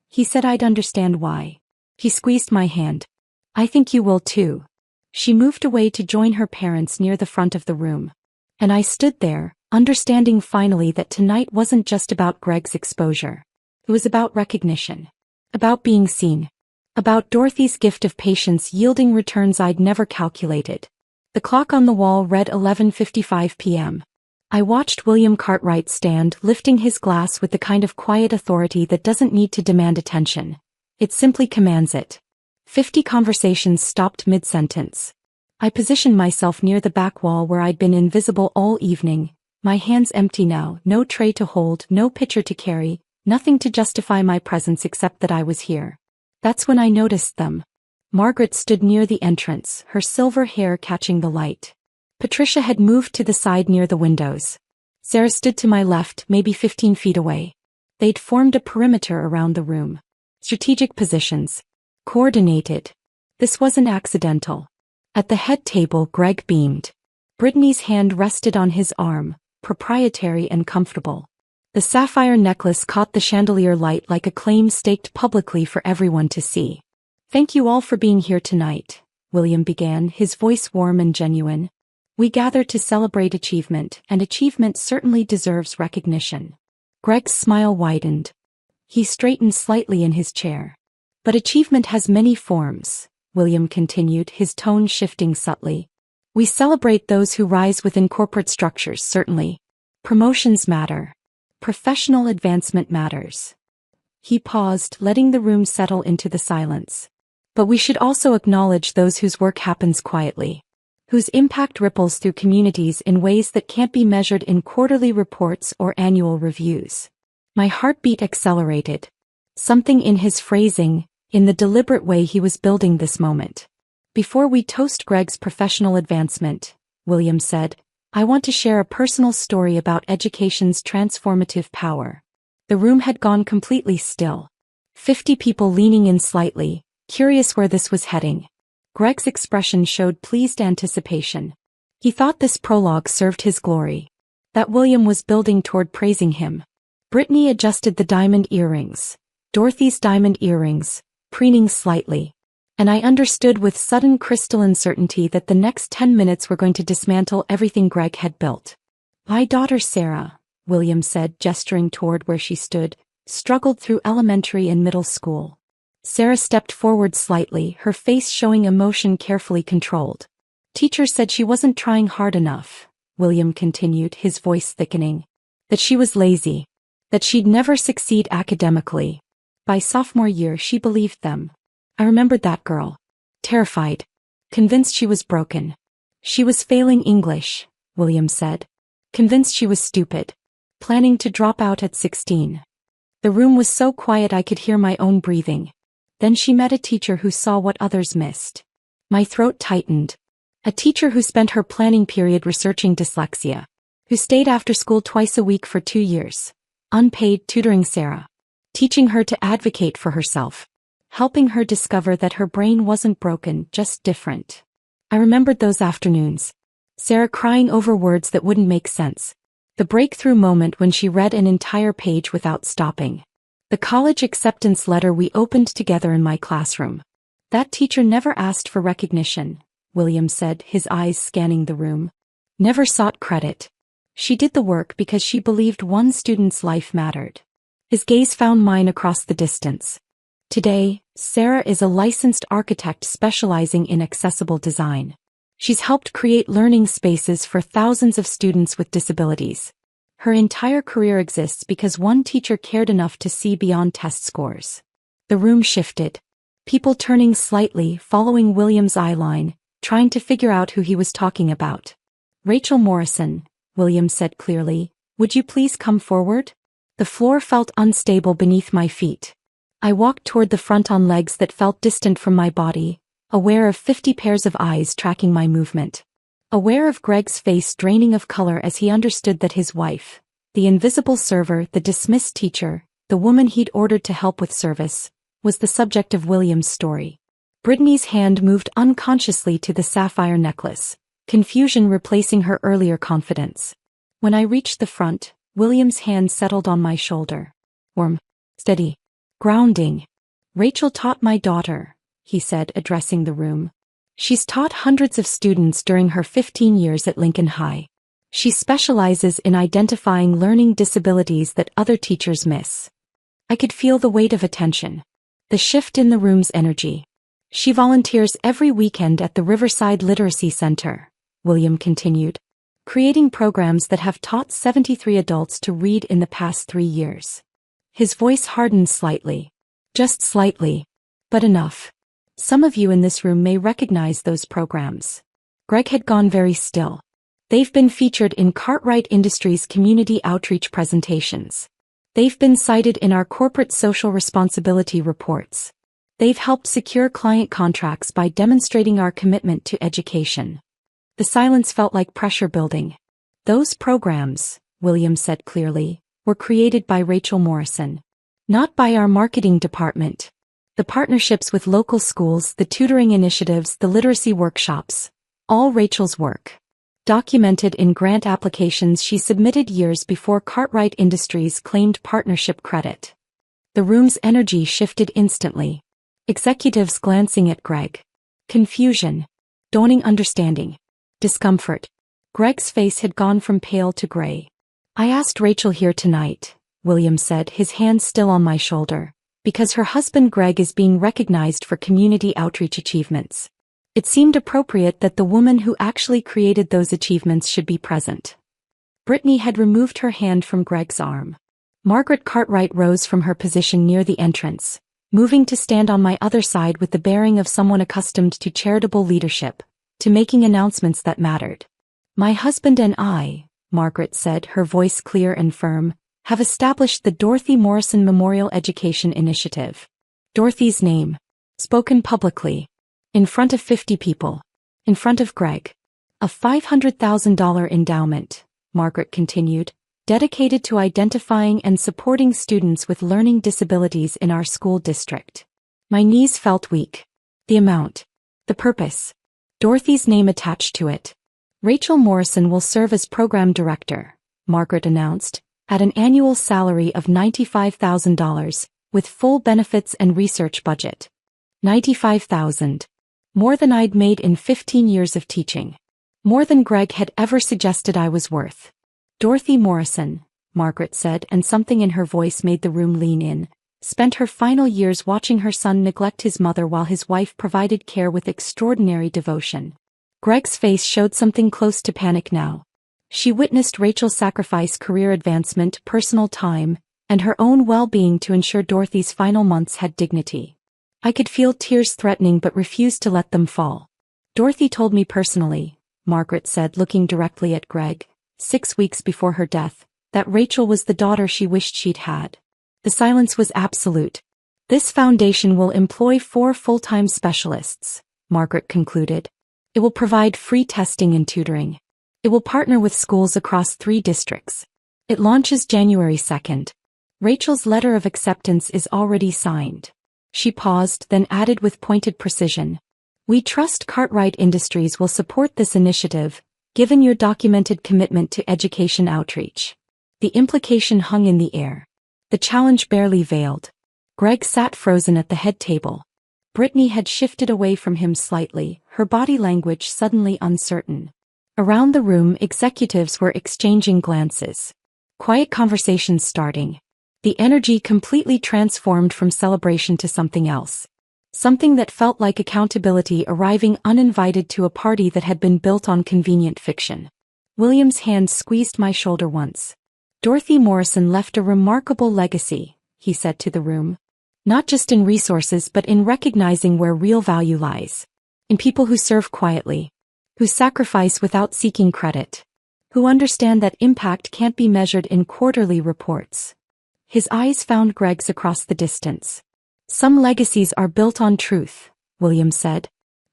Speaker 1: He said I'd understand why." He squeezed my hand. "I think you will too." She moved away to join her parents near the front of the room. And I stood there, understanding finally that tonight wasn't just about Greg's exposure. It was about recognition. About being seen. About Dorothy's gift of patience yielding returns I'd never calculated. The clock on the wall read 11:55 p.m. I watched William Cartwright stand, lifting his glass with the kind of quiet authority that doesn't need to demand attention. It simply commands it. 50 conversations stopped mid-sentence. I positioned myself near the back wall where I'd been invisible all evening, my hands empty now, no tray to hold, no pitcher to carry, nothing to justify my presence except that I was here. That's when I noticed them. Margaret stood near the entrance, her silver hair catching the light. Patricia had moved to the side near the windows. Sarah stood to my left, maybe 15 feet away. They'd formed a perimeter around the room. Strategic positions. Coordinated. This wasn't accidental. At the head table, Greg beamed. Brittany's hand rested on his arm, proprietary and comfortable. The sapphire necklace caught the chandelier light like a claim staked publicly for everyone to see. "Thank you all for being here tonight," William began, his voice warm and genuine. We gather to celebrate achievement, and achievement certainly deserves recognition. Greg's smile widened. He straightened slightly in his chair. But achievement has many forms, William continued, his tone shifting subtly. We celebrate those who rise within corporate structures, certainly. Promotions matter. Professional advancement matters. He paused, letting the room settle into the silence. But we should also acknowledge those whose work happens quietly, whose impact ripples through communities in ways that can't be measured in quarterly reports or annual reviews. My heartbeat accelerated. Something in his phrasing, in the deliberate way he was building this moment. Before we toast Greg's professional advancement, William said, I want to share a personal story about education's transformative power. The room had gone completely still. 50 people leaning in slightly, curious where this was heading. Greg's expression showed pleased anticipation. He thought this prologue served his glory. That William was building toward praising him. Brittany adjusted the diamond earrings. Dorothy's diamond earrings, preening slightly. And I understood with sudden crystalline certainty that the next 10 minutes were going to dismantle everything Greg had built. My daughter Sarah, William said, gesturing toward where she stood, struggled through elementary and middle school. Sarah stepped forward slightly, her face showing emotion carefully controlled. Teacher said she wasn't trying hard enough, William continued, his voice thickening. That she was lazy. That she'd never succeed academically. By sophomore year she believed them. I remembered that girl. Terrified. Convinced she was broken. She was failing English, William said. Convinced she was stupid. Planning to drop out at 16. The room was so quiet I could hear my own breathing. Then she met a teacher who saw what others missed. My throat tightened. A teacher who spent her planning period researching dyslexia. Who stayed after school twice a week for 2 years. Unpaid, tutoring Sarah. Teaching her to advocate for herself. Helping her discover that her brain wasn't broken, just different. I remembered those afternoons. Sarah crying over words that wouldn't make sense. The breakthrough moment when she read an entire page without stopping. The college acceptance letter we opened together in my classroom. That teacher never asked for recognition, William said, his eyes scanning the room. Never sought credit. She did the work because she believed one student's life mattered. His gaze found mine across the distance. Today, Sarah is a licensed architect specializing in accessible design. She's helped create learning spaces for thousands of students with disabilities. Her entire career exists because one teacher cared enough to see beyond test scores. The room shifted. People turning slightly, following William's eyeline, trying to figure out who he was talking about. Rachel Morrison, William said clearly, would you please come forward? The floor felt unstable beneath my feet. I walked toward the front on legs that felt distant from my body, aware of 50 pairs of eyes tracking my movement. Aware of Greg's face draining of color as he understood that his wife, the invisible server, the dismissed teacher, the woman he'd ordered to help with service, was the subject of William's story. Brittany's hand moved unconsciously to the sapphire necklace, confusion replacing her earlier confidence. When I reached the front, William's hand settled on my shoulder. Warm. Steady. Grounding. Rachel taught my daughter, he said, addressing the room. She's taught hundreds of students during her 15 years at Lincoln High. She specializes in identifying learning disabilities that other teachers miss. I could feel the weight of attention. The shift in the room's energy. She volunteers every weekend at the Riverside Literacy Center, William continued, creating programs that have taught 73 adults to read in the past 3 years. His voice hardened slightly. Just slightly. But enough. Some of you in this room may recognize those programs. Greg had gone very still. They've been featured in Cartwright Industries' community outreach presentations. They've been cited in our corporate social responsibility reports. They've helped secure client contracts by demonstrating our commitment to education. The silence felt like pressure building. Those programs, William said clearly, were created by Rachel Morrison. Not by our marketing department. The partnerships with local schools, the tutoring initiatives, the literacy workshops. All Rachel's work. Documented in grant applications she submitted years before Cartwright Industries claimed partnership credit. The room's energy shifted instantly. Executives glancing at Greg. Confusion. Dawning understanding. Discomfort. Greg's face had gone from pale to gray. I asked Rachel here tonight, William said, his hand still on my shoulder, because her husband Greg is being recognized for community outreach achievements. It seemed appropriate that the woman who actually created those achievements should be present. Brittany had removed her hand from Greg's arm. Margaret Cartwright rose from her position near the entrance, moving to stand on my other side with the bearing of someone accustomed to charitable leadership, to making announcements that mattered. My husband and I, Margaret said, her voice clear and firm, have established the Dorothy Morrison Memorial Education Initiative. Dorothy's name. Spoken publicly. In front of 50 people. In front of Greg. A $500,000 endowment, Margaret continued, dedicated to identifying and supporting students with learning disabilities in our school district. My knees felt weak. The amount. The purpose. Dorothy's name attached to it. Rachel Morrison will serve as program director, Margaret announced, at an annual salary of $95,000, with full benefits and research budget. $95,000. More than I'd made in 15 years of teaching. More than Greg had ever suggested I was worth. Dorothy Morrison, Margaret said, and something in her voice made the room lean in, spent her final years watching her son neglect his mother while his wife provided care with extraordinary devotion. Greg's face showed something close to panic now. She witnessed Rachel sacrifice career advancement, personal time, and her own well-being to ensure Dorothy's final months had dignity. I could feel tears threatening but refused to let them fall. Dorothy told me personally, Margaret said, looking directly at Greg, 6 weeks before her death, that Rachel was the daughter she wished she'd had. The silence was absolute. This foundation will employ 4 full-time specialists, Margaret concluded. It will provide free testing and tutoring. It will partner with schools across 3 districts. It launches January 2nd. Rachel's letter of acceptance is already signed. She paused, then added with pointed precision. We trust Cartwright Industries will support this initiative, given your documented commitment to education outreach. The implication hung in the air. The challenge barely veiled. Greg sat frozen at the head table. Brittany had shifted away from him slightly, her body language suddenly uncertain. Around the room, executives were exchanging glances. Quiet conversations starting. The energy completely transformed from celebration to something else. Something that felt like accountability arriving uninvited to a party that had been built on convenient fiction. William's hand squeezed my shoulder once. Dorothy Morrison left a remarkable legacy, he said to the room. Not just in resources but in recognizing where real value lies. In people who serve quietly. Who sacrifice without seeking credit. Who understand that impact can't be measured in quarterly reports. His eyes found Greg's across the distance. Some legacies are built on truth, William said.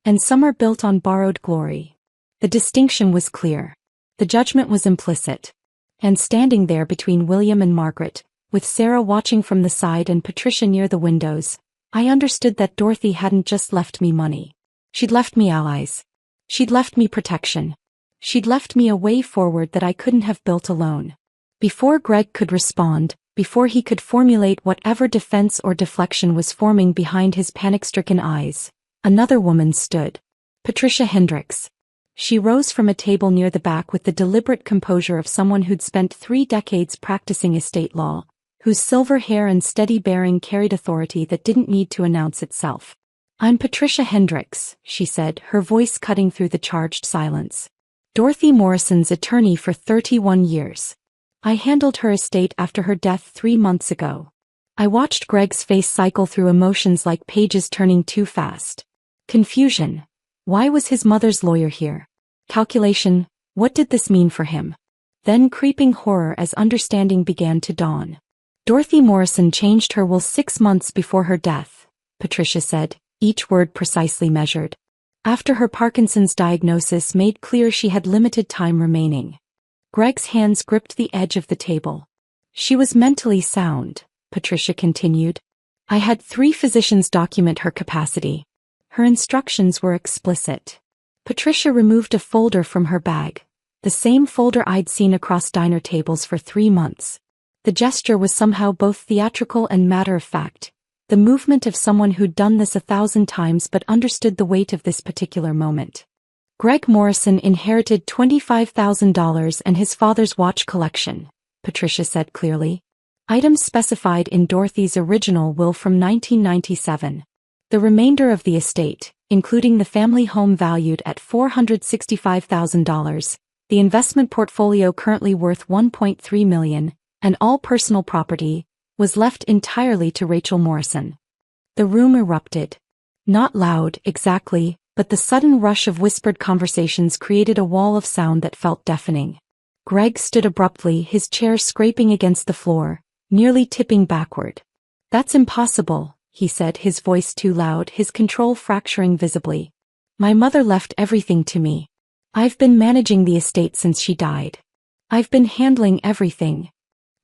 Speaker 1: And some are built on borrowed glory. The distinction was clear. The judgment was implicit. And standing there between William and Margaret, with Sarah watching from the side and Patricia near the windows, I understood that Dorothy hadn't just left me money. She'd left me allies. She'd left me protection. She'd left me a way forward that I couldn't have built alone. Before Greg could respond, before he could formulate whatever defense or deflection was forming behind his panic-stricken eyes, another woman stood. Patricia Hendricks. She rose from a table near the back with the deliberate composure of someone who'd spent 3 decades practicing estate law, whose silver hair and steady bearing carried authority that didn't need to announce itself. I'm Patricia Hendricks, she said, her voice cutting through the charged silence. Dorothy Morrison's attorney for 31 years. I handled her estate after her death 3 months ago. I watched Greg's face cycle through emotions like pages turning too fast. Confusion. Why was his mother's lawyer here? Calculation. What did this mean for him? Then creeping horror as understanding began to dawn. Dorothy Morrison changed her will 6 months before her death, Patricia said, each word precisely measured. After her Parkinson's diagnosis made clear she had limited time remaining. Greg's hands gripped the edge of the table. She was mentally sound, Patricia continued. I had 3 physicians document her capacity. Her instructions were explicit. Patricia removed a folder from her bag, the same folder I'd seen across diner tables for 3 months. The gesture was somehow both theatrical and matter-of-fact, the movement of someone who'd done this 1,000 times but understood the weight of this particular moment. Greg Morrison inherited $25,000 and his father's watch collection, Patricia said clearly. Items specified in Dorothy's original will from 1997. The remainder of the estate, including the family home valued at $465,000, the investment portfolio currently worth $1.3 million, and all personal property, was left entirely to Rachel Morrison. The room erupted. Not loud, exactly, but the sudden rush of whispered conversations created a wall of sound that felt deafening. Greg stood abruptly, his chair scraping against the floor, nearly tipping backward. "That's impossible," he said, his voice too loud, his control fracturing visibly. "My mother left everything to me. I've been managing the estate since she died. I've been handling everything."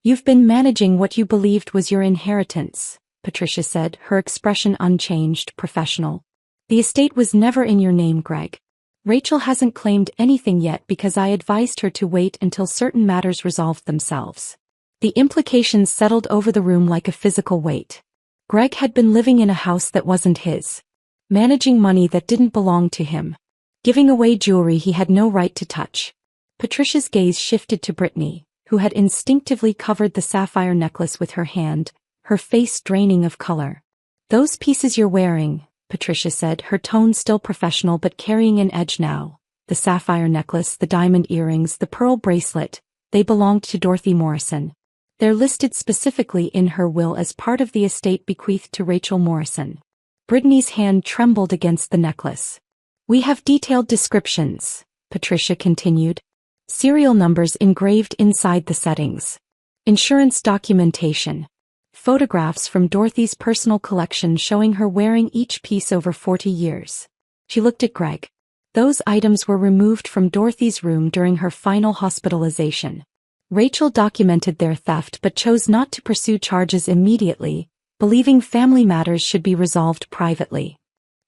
Speaker 1: "You've been managing what you believed was your inheritance," Patricia said, her expression unchanged, professional. "The estate was never in your name, Greg. Rachel hasn't claimed anything yet because I advised her to wait until certain matters resolved themselves." The implications settled over the room like a physical weight. Greg had been living in a house that wasn't his, managing money that didn't belong to him, giving away jewelry he had no right to touch. Patricia's gaze shifted to Brittany, who had instinctively covered the sapphire necklace with her hand, her face draining of color. "Those pieces you're wearing," Patricia said, her tone still professional but carrying an edge now. "The sapphire necklace, the diamond earrings, the pearl bracelet, they belonged to Dorothy Morrison. They're listed specifically in her will as part of the estate bequeathed to Rachel Morrison." Brittany's hand trembled against the necklace. "We have detailed descriptions," Patricia continued. "Serial numbers engraved inside the settings. Insurance documentation. Photographs from Dorothy's personal collection showing her wearing each piece over 40 years. She looked at Greg. "Those items were removed from Dorothy's room during her final hospitalization. Rachel documented their theft but chose not to pursue charges immediately, believing family matters should be resolved privately."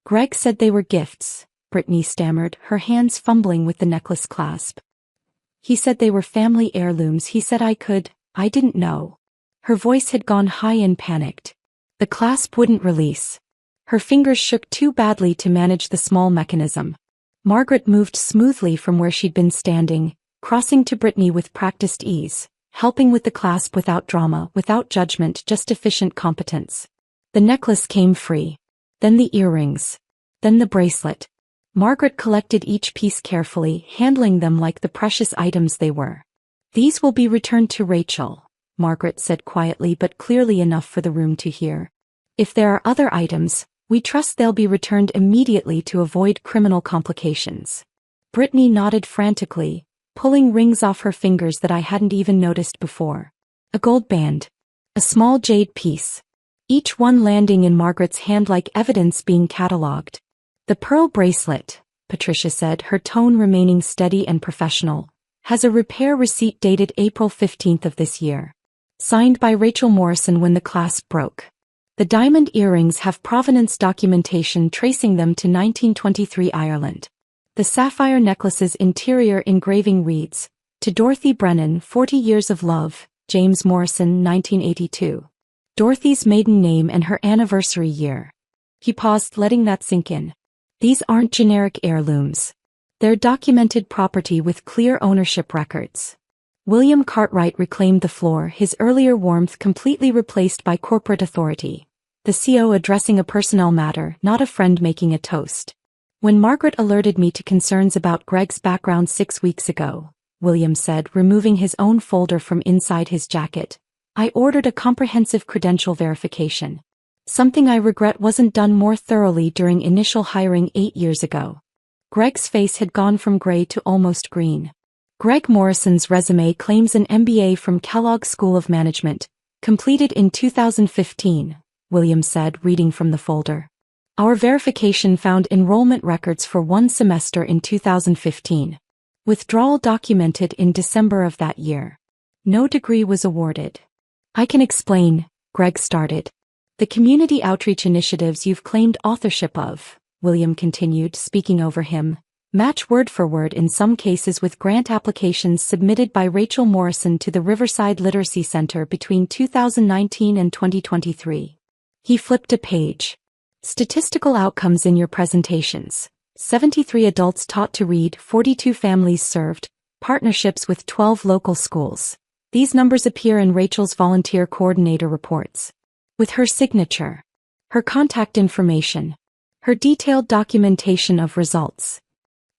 Speaker 1: "Greg said they were gifts," Brittany stammered, her hands fumbling with the necklace clasp. "He said they were family heirlooms. He said I didn't know." Her voice had gone high and panicked. The clasp wouldn't release. Her fingers shook too badly to manage the small mechanism. Margaret moved smoothly from where she'd been standing, crossing to Brittany with practiced ease, helping with the clasp without drama, without judgment, just efficient competence. The necklace came free. Then the earrings. Then the bracelet. Margaret collected each piece carefully, handling them like the precious items they were. "These will be returned to Rachel," Margaret said quietly but clearly enough for the room to hear. "If there are other items, we trust they'll be returned immediately to avoid criminal complications." Brittany nodded frantically, pulling rings off her fingers that I hadn't even noticed before. A gold band. A small jade piece. Each one landing in Margaret's hand like evidence being catalogued. "The pearl bracelet," Patricia said, her tone remaining steady and professional, "has a repair receipt dated April 15th of this year. Signed by Rachel Morrison when the clasp broke. The diamond earrings have provenance documentation tracing them to 1923 Ireland. The sapphire necklace's interior engraving reads, 'To Dorothy Brennan, 40 years of love, James Morrison, 1982. Dorothy's maiden name and her anniversary year.'" He paused, letting that sink in. "These aren't generic heirlooms. They're documented property with clear ownership records." William Cartwright reclaimed the floor, his earlier warmth completely replaced by corporate authority. The CO addressing a personnel matter, not a friend making a toast. "When Margaret alerted me to concerns about Greg's background 6 weeks ago," William said, removing his own folder from inside his jacket, "I ordered a comprehensive credential verification. Something I regret wasn't done more thoroughly during initial hiring 8 years ago." Greg's face had gone from gray to almost green. Greg Morrison's resume claims an MBA from Kellogg School of Management, completed in 2015, William said, reading from the folder. "Our verification found enrollment records for 1 semester in 2015. Withdrawal documented in December of that year. No degree was awarded." "I can explain," Greg started. "The community outreach initiatives you've claimed authorship of," William continued, speaking over him, "match word for word in some cases with grant applications submitted by Rachel Morrison to the Riverside Literacy Center between 2019 and 2023. He flipped a page. "Statistical outcomes in your presentations," 73 adults taught to read, 42 families served, partnerships with 12 local schools. These numbers appear in Rachel's volunteer coordinator reports. With her signature, her contact information, her detailed documentation of results.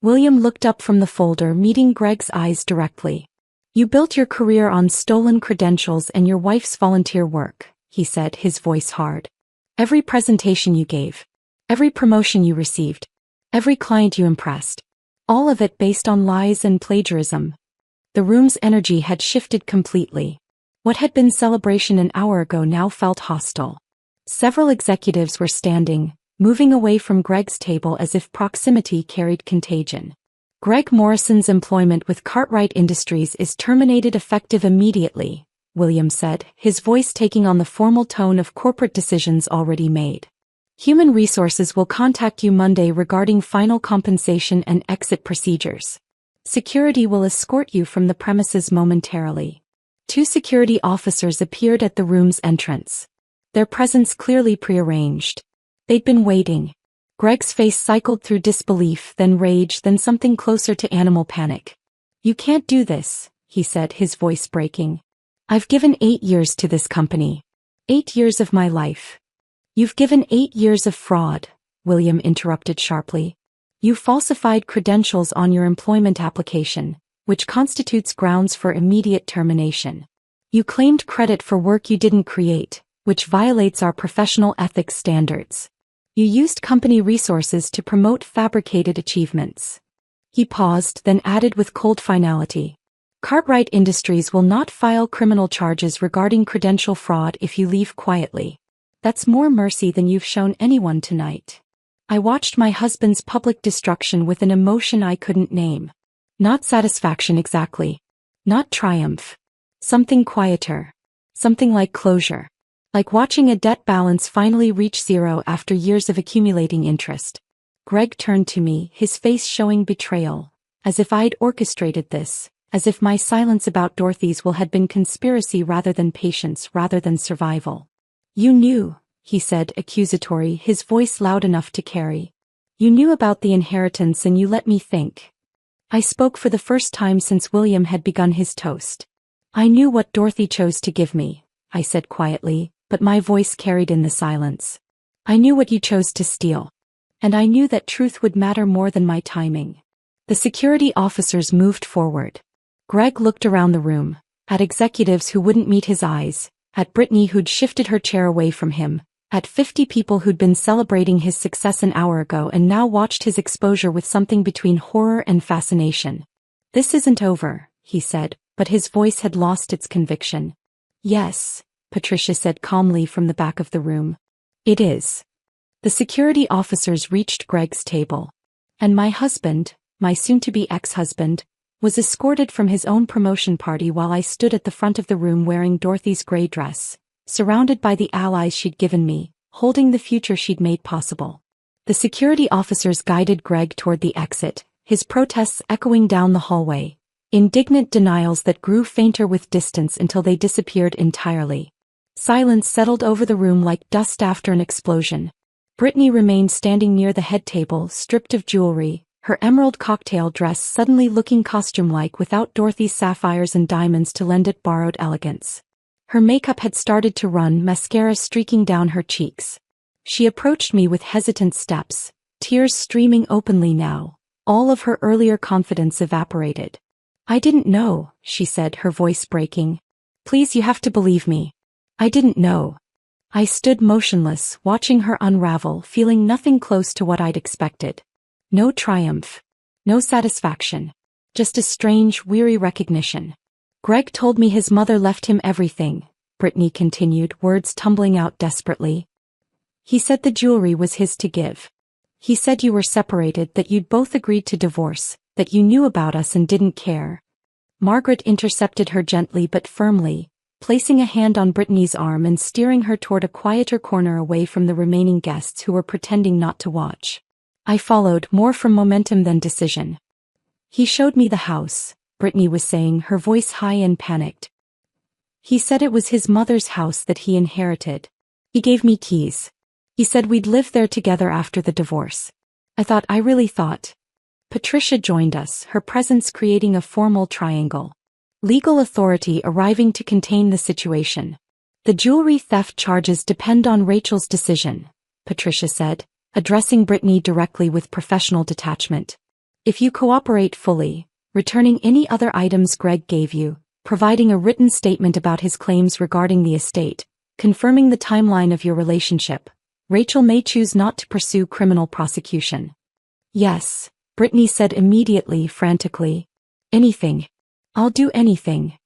Speaker 1: William looked up from the folder, meeting Greg's eyes directly. You built your career on stolen credentials and your wife's volunteer work, he said, his voice hard. Every presentation you gave, every promotion you received, every client you impressed, all of it based on lies and plagiarism. The room's energy had shifted completely. What had been celebration an hour ago now felt hostile. Several executives were standing, moving away from Greg's table as if proximity carried contagion. Greg Morrison's employment with Cartwright Industries is terminated effective immediately, William said, his voice taking on the formal tone of corporate decisions already made. Human Resources will contact you Monday regarding final compensation and exit procedures. Security will escort you from the premises momentarily. 2 security officers appeared at the room's entrance. Their presence clearly prearranged. They'd been waiting. Greg's face cycled through disbelief, then rage, then something closer to animal panic. You can't do this, he said, his voice breaking. I've given 8 years to this company. 8 years of my life. You've given 8 years of fraud, William interrupted sharply. You falsified credentials on your employment application, which constitutes grounds for immediate termination. You claimed credit for work you didn't create, which violates our professional ethics standards. You used company resources to promote fabricated achievements. He paused, then added with cold finality. Cartwright Industries will not file criminal charges regarding credential fraud if you leave quietly. That's more mercy than you've shown anyone tonight. I watched my husband's public destruction with an emotion I couldn't name. Not satisfaction exactly. Not triumph. Something quieter. Something like closure. Like watching a debt balance finally reach zero after years of accumulating interest. Greg turned to me, his face showing betrayal. As if I'd orchestrated this. As if my silence about Dorothy's will had been conspiracy rather than patience, rather than survival. You knew, he said, accusatory, his voice loud enough to carry. You knew about the inheritance and you let me think. I spoke for the first time since William had begun his toast. I knew what Dorothy chose to give me, I said quietly, but my voice carried in the silence. I knew what you chose to steal. And I knew that truth would matter more than my timing. The security officers moved forward. Greg looked around the room, at executives who wouldn't meet his eyes, at Brittany who'd shifted her chair away from him, at 50 people who'd been celebrating his success an hour ago and now watched his exposure with something between horror and fascination. This isn't over, he said, but his voice had lost its conviction. Yes, Patricia said calmly from the back of the room. It is. The security officers reached Greg's table. And my husband, my soon-to-be ex-husband, was escorted from his own promotion party while I stood at the front of the room wearing Dorothy's gray dress, surrounded by the allies she'd given me, holding the future she'd made possible. The security officers guided Greg toward the exit, his protests echoing down the hallway, indignant denials that grew fainter with distance until they disappeared entirely. Silence settled over the room like dust after an explosion. Brittany remained standing near the head table, stripped of jewelry, her emerald cocktail dress suddenly looking costume-like without Dorothy's sapphires and diamonds to lend it borrowed elegance. Her makeup had started to run, mascara streaking down her cheeks. She approached me with hesitant steps, tears streaming openly now. All of her earlier confidence evaporated. I didn't know, she said, her voice breaking. Please, you have to believe me. I didn't know. I stood motionless, watching her unravel, feeling nothing close to what I'd expected. No triumph. No satisfaction. Just a strange, weary recognition. Greg told me his mother left him everything, Brittany continued, words tumbling out desperately. He said the jewelry was his to give. He said you were separated, that you'd both agreed to divorce, that you knew about us and didn't care. Margaret intercepted her gently but firmly, placing a hand on Brittany's arm and steering her toward a quieter corner away from the remaining guests who were pretending not to watch. I followed, more from momentum than decision. He showed me the house, Brittany was saying, her voice high and panicked. He said it was his mother's house that he inherited. He gave me keys. He said we'd live there together after the divorce. I really thought. Patricia joined us, her presence creating a formal triangle. Legal authority arriving to contain the situation. The jewelry theft charges depend on Rachel's decision, Patricia said, addressing Brittany directly with professional detachment. If you cooperate fully, returning any other items Greg gave you, providing a written statement about his claims regarding the estate, confirming the timeline of your relationship, Rachel may choose not to pursue criminal prosecution. Yes, Brittany said immediately, frantically. Anything. I'll do anything.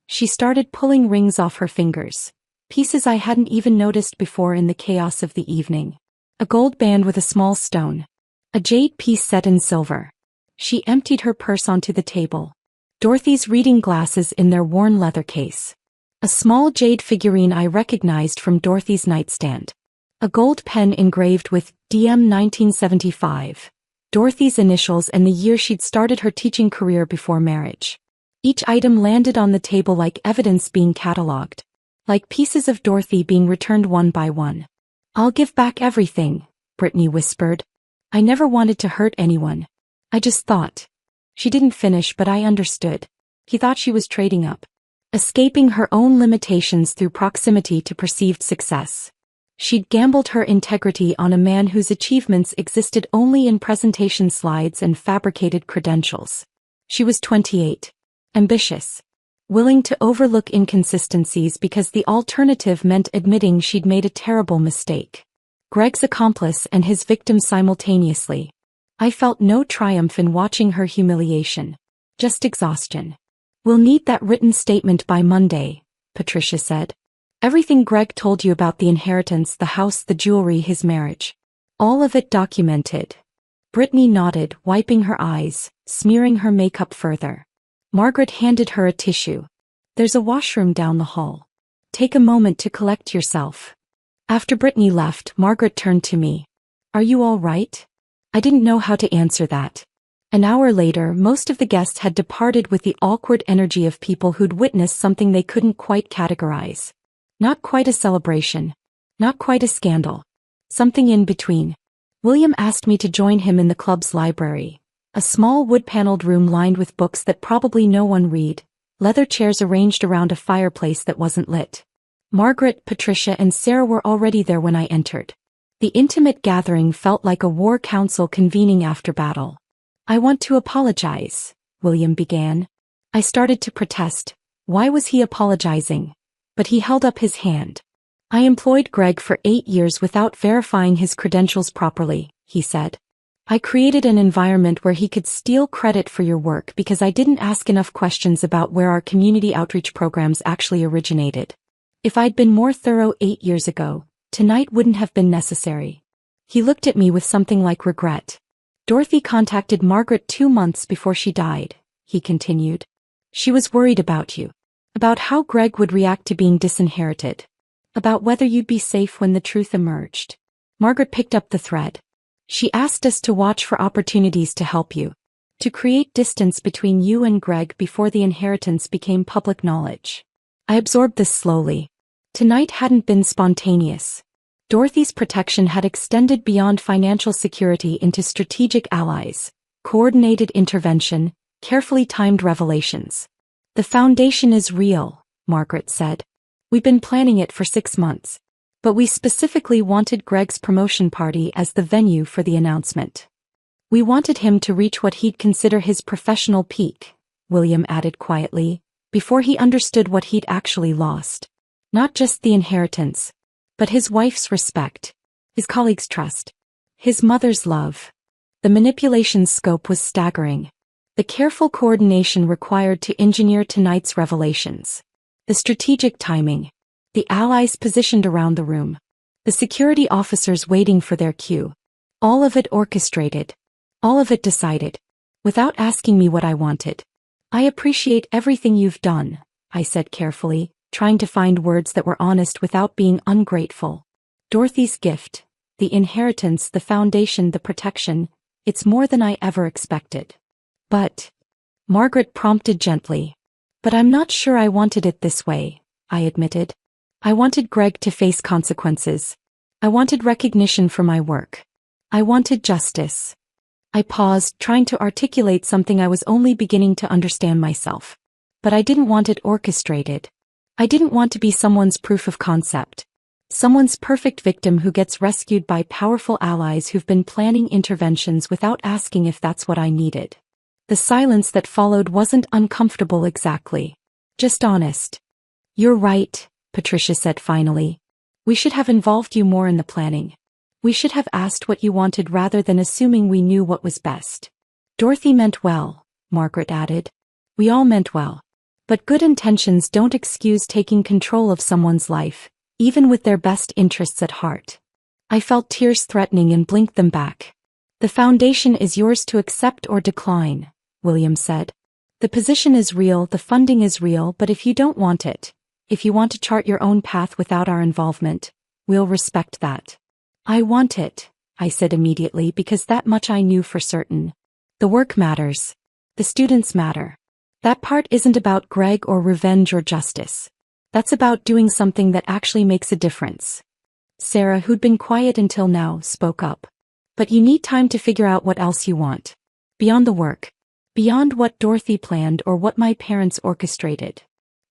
Speaker 1: She started pulling rings off her fingers, pieces I hadn't even noticed before in the chaos of the evening. A gold band with a small stone. A jade piece set in silver. She emptied her purse onto the table. Dorothy's reading glasses in their worn leather case. A small jade figurine I recognized from Dorothy's nightstand. A gold pen engraved with DM 1975. Dorothy's initials and the year she'd started her teaching career before marriage. Each item landed on the table like evidence being catalogued. Like pieces of Dorothy being returned one by one. I'll give back everything, Brittany whispered. I never wanted to hurt anyone. I just thought. She didn't finish, but I understood. He thought she was trading up. Escaping her own limitations through proximity to perceived success. She'd gambled her integrity on a man whose achievements existed only in presentation slides and fabricated credentials. She was 28. Ambitious. Willing to overlook inconsistencies because the alternative meant admitting she'd made a terrible mistake. Greg's accomplice and his victim simultaneously. I felt no triumph in watching her humiliation. Just exhaustion. We'll need that written statement by Monday, Patricia said. Everything Greg told you about the inheritance, the house, the jewelry, his marriage. All of it documented. Brittany nodded, wiping her eyes, smearing her makeup further. Margaret handed her a tissue. There's a washroom down the hall. Take a moment to collect yourself. After Brittany left, Margaret turned to me. Are you all right? I didn't know how to answer that. An hour later, most of the guests had departed with the awkward energy of people who'd witnessed something they couldn't quite categorize. Not quite a celebration. Not quite a scandal. Something in between. William asked me to join him in the club's library. A small wood-paneled room lined with books that probably no one read. Leather chairs arranged around a fireplace that wasn't lit. Margaret, Patricia, and Sarah were already there when I entered. The intimate gathering felt like a war council convening after battle. I want to apologize, William began. I started to protest. Why was he apologizing? But he held up his hand. I employed Greg for 8 years without verifying his credentials properly, he said. I created an environment where he could steal credit for your work because I didn't ask enough questions about where our community outreach programs actually originated. If I'd been more thorough 8 years ago, tonight wouldn't have been necessary. He looked at me with something like regret. Dorothy contacted Margaret 2 months before she died, he continued. She was worried about you. About how Greg would react to being disinherited. About whether you'd be safe when the truth emerged. Margaret picked up the thread. She asked us to watch for opportunities to help you. To create distance between you and Greg before the inheritance became public knowledge. I absorbed this slowly. Tonight hadn't been spontaneous. Dorothy's protection had extended beyond financial security into strategic allies, coordinated intervention, carefully timed revelations. The foundation is real, Margaret said. We've been planning it for 6 months. But we specifically wanted Greg's promotion party as the venue for the announcement. We wanted him to reach what he'd consider his professional peak, William added quietly, before he understood what he'd actually lost. Not just the inheritance, but his wife's respect, his colleagues' trust, his mother's love. The manipulation's scope was staggering. The careful coordination required to engineer tonight's revelations. The strategic timing. The allies positioned around the room. The security officers waiting for their cue. All of it orchestrated. All of it decided. Without asking me what I wanted. I appreciate everything you've done, I said carefully, trying to find words that were honest without being ungrateful. Dorothy's gift. The inheritance, the foundation, the protection. It's more than I ever expected. But, Margaret prompted gently. But I'm not sure I wanted it this way, I admitted. I wanted Greg to face consequences. I wanted recognition for my work. I wanted justice. I paused, trying to articulate something I was only beginning to understand myself. But I didn't want it orchestrated. I didn't want to be someone's proof of concept. Someone's perfect victim who gets rescued by powerful allies who've been planning interventions without asking if that's what I needed. The silence that followed wasn't uncomfortable exactly. Just honest. "You're right," Patricia said finally. "We should have involved you more in the planning. We should have asked what you wanted rather than assuming we knew what was best." "Dorothy meant well," Margaret added. "We all meant well. But good intentions don't excuse taking control of someone's life, even with their best interests at heart." I felt tears threatening and blinked them back. "The foundation is yours to accept or decline," William said. "The position is real, the funding is real, but if you don't want it, if you want to chart your own path without our involvement, we'll respect that." "I want it," I said immediately, because that much I knew for certain. The work matters. The students matter. That part isn't about Greg or revenge or justice. That's about doing something that actually makes a difference. Sarah, who'd been quiet until now, spoke up. "But you need time to figure out what else you want. Beyond the work. Beyond what Dorothy planned or what my parents orchestrated."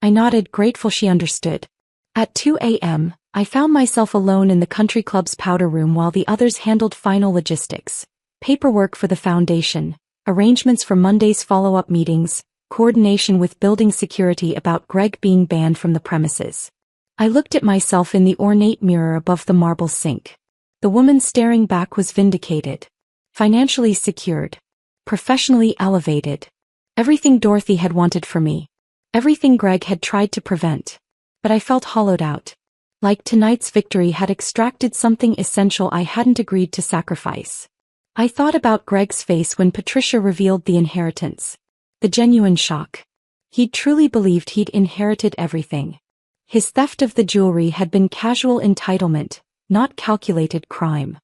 Speaker 1: I nodded, grateful she understood. At 2 a.m., I found myself alone in the country club's powder room while the others handled final logistics. Paperwork for the foundation, arrangements for Monday's follow-up meetings, coordination with building security about Greg being banned from the premises. I looked at myself in the ornate mirror above the marble sink. The woman staring back was vindicated. Financially secured. Professionally elevated. Everything Dorothy had wanted for me. Everything Greg had tried to prevent. But I felt hollowed out. Like tonight's victory had extracted something essential I hadn't agreed to sacrifice. I thought about Greg's face when Patricia revealed the inheritance. The genuine shock. He'd truly believed he'd inherited everything. His theft of the jewelry had been casual entitlement, not calculated crime.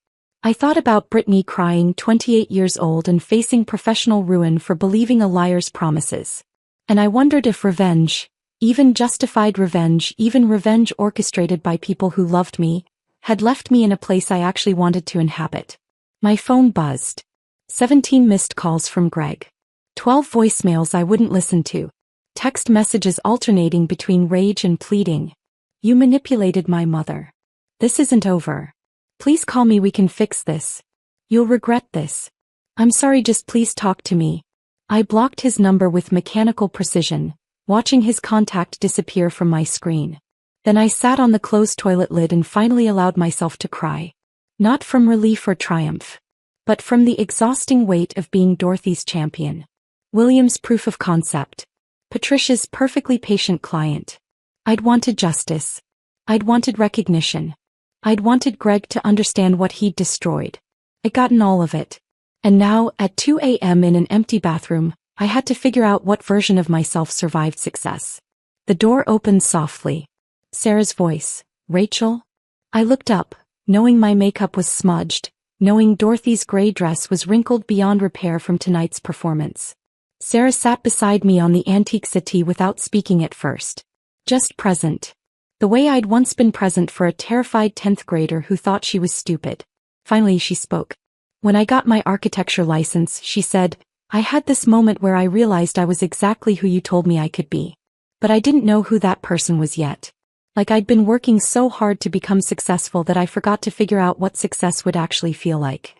Speaker 1: I thought about Brittany crying, 28 years old and facing professional ruin for believing a liar's promises. And I wondered if revenge, even justified revenge, even revenge orchestrated by people who loved me, had left me in a place I actually wanted to inhabit. My phone buzzed. 17 missed calls from Greg. 12 voicemails I wouldn't listen to. Text messages alternating between rage and pleading. "You manipulated my mother. This isn't over. Please call me, we can fix this. You'll regret this. I'm sorry, just please talk to me." I blocked his number with mechanical precision, watching his contact disappear from my screen. Then I sat on the closed toilet lid and finally allowed myself to cry. Not from relief or triumph, but from the exhausting weight of being Dorothy's champion. William's proof of concept. Patricia's perfectly patient client. I'd wanted justice. I'd wanted recognition. I'd wanted Greg to understand what he'd destroyed. I'd gotten all of it. And now, at 2 a.m. in an empty bathroom, I had to figure out what version of myself survived success. The door opened softly. Sarah's voice. "Rachel?" I looked up, knowing my makeup was smudged, knowing Dorothy's gray dress was wrinkled beyond repair from tonight's performance. Sarah sat beside me on the antique settee without speaking at first. Just present. The way I'd once been present for a terrified 10th grader who thought she was stupid. Finally she spoke. "When I got my architecture license," she said, "I had this moment where I realized I was exactly who you told me I could be. But I didn't know who that person was yet. Like I'd been working so hard to become successful that I forgot to figure out what success would actually feel like."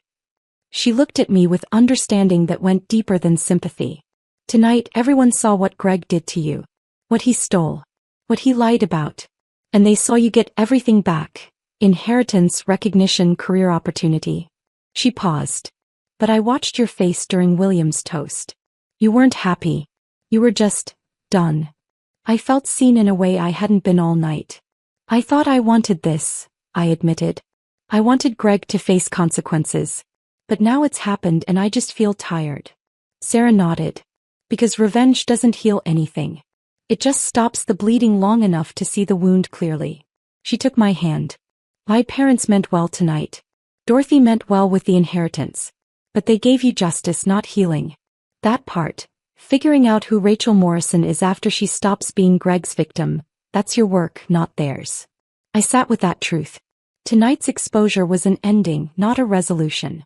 Speaker 1: She looked at me with understanding that went deeper than sympathy. "Tonight everyone saw what Greg did to you. What he stole. What he lied about. And they saw you get everything back. Inheritance, recognition, career opportunity." She paused. "But I watched your face during William's toast. You weren't happy. You were just done." I felt seen in a way I hadn't been all night. "I thought I wanted this," I admitted. "I wanted Greg to face consequences. But now it's happened and I just feel tired." Sarah nodded. "Because revenge doesn't heal anything. It just stops the bleeding long enough to see the wound clearly." She took my hand. "My parents meant well tonight. Dorothy meant well with the inheritance. But they gave you justice, not healing. That part, figuring out who Rachel Morrison is after she stops being Greg's victim, that's your work, not theirs." I sat with that truth. Tonight's exposure was an ending, not a resolution.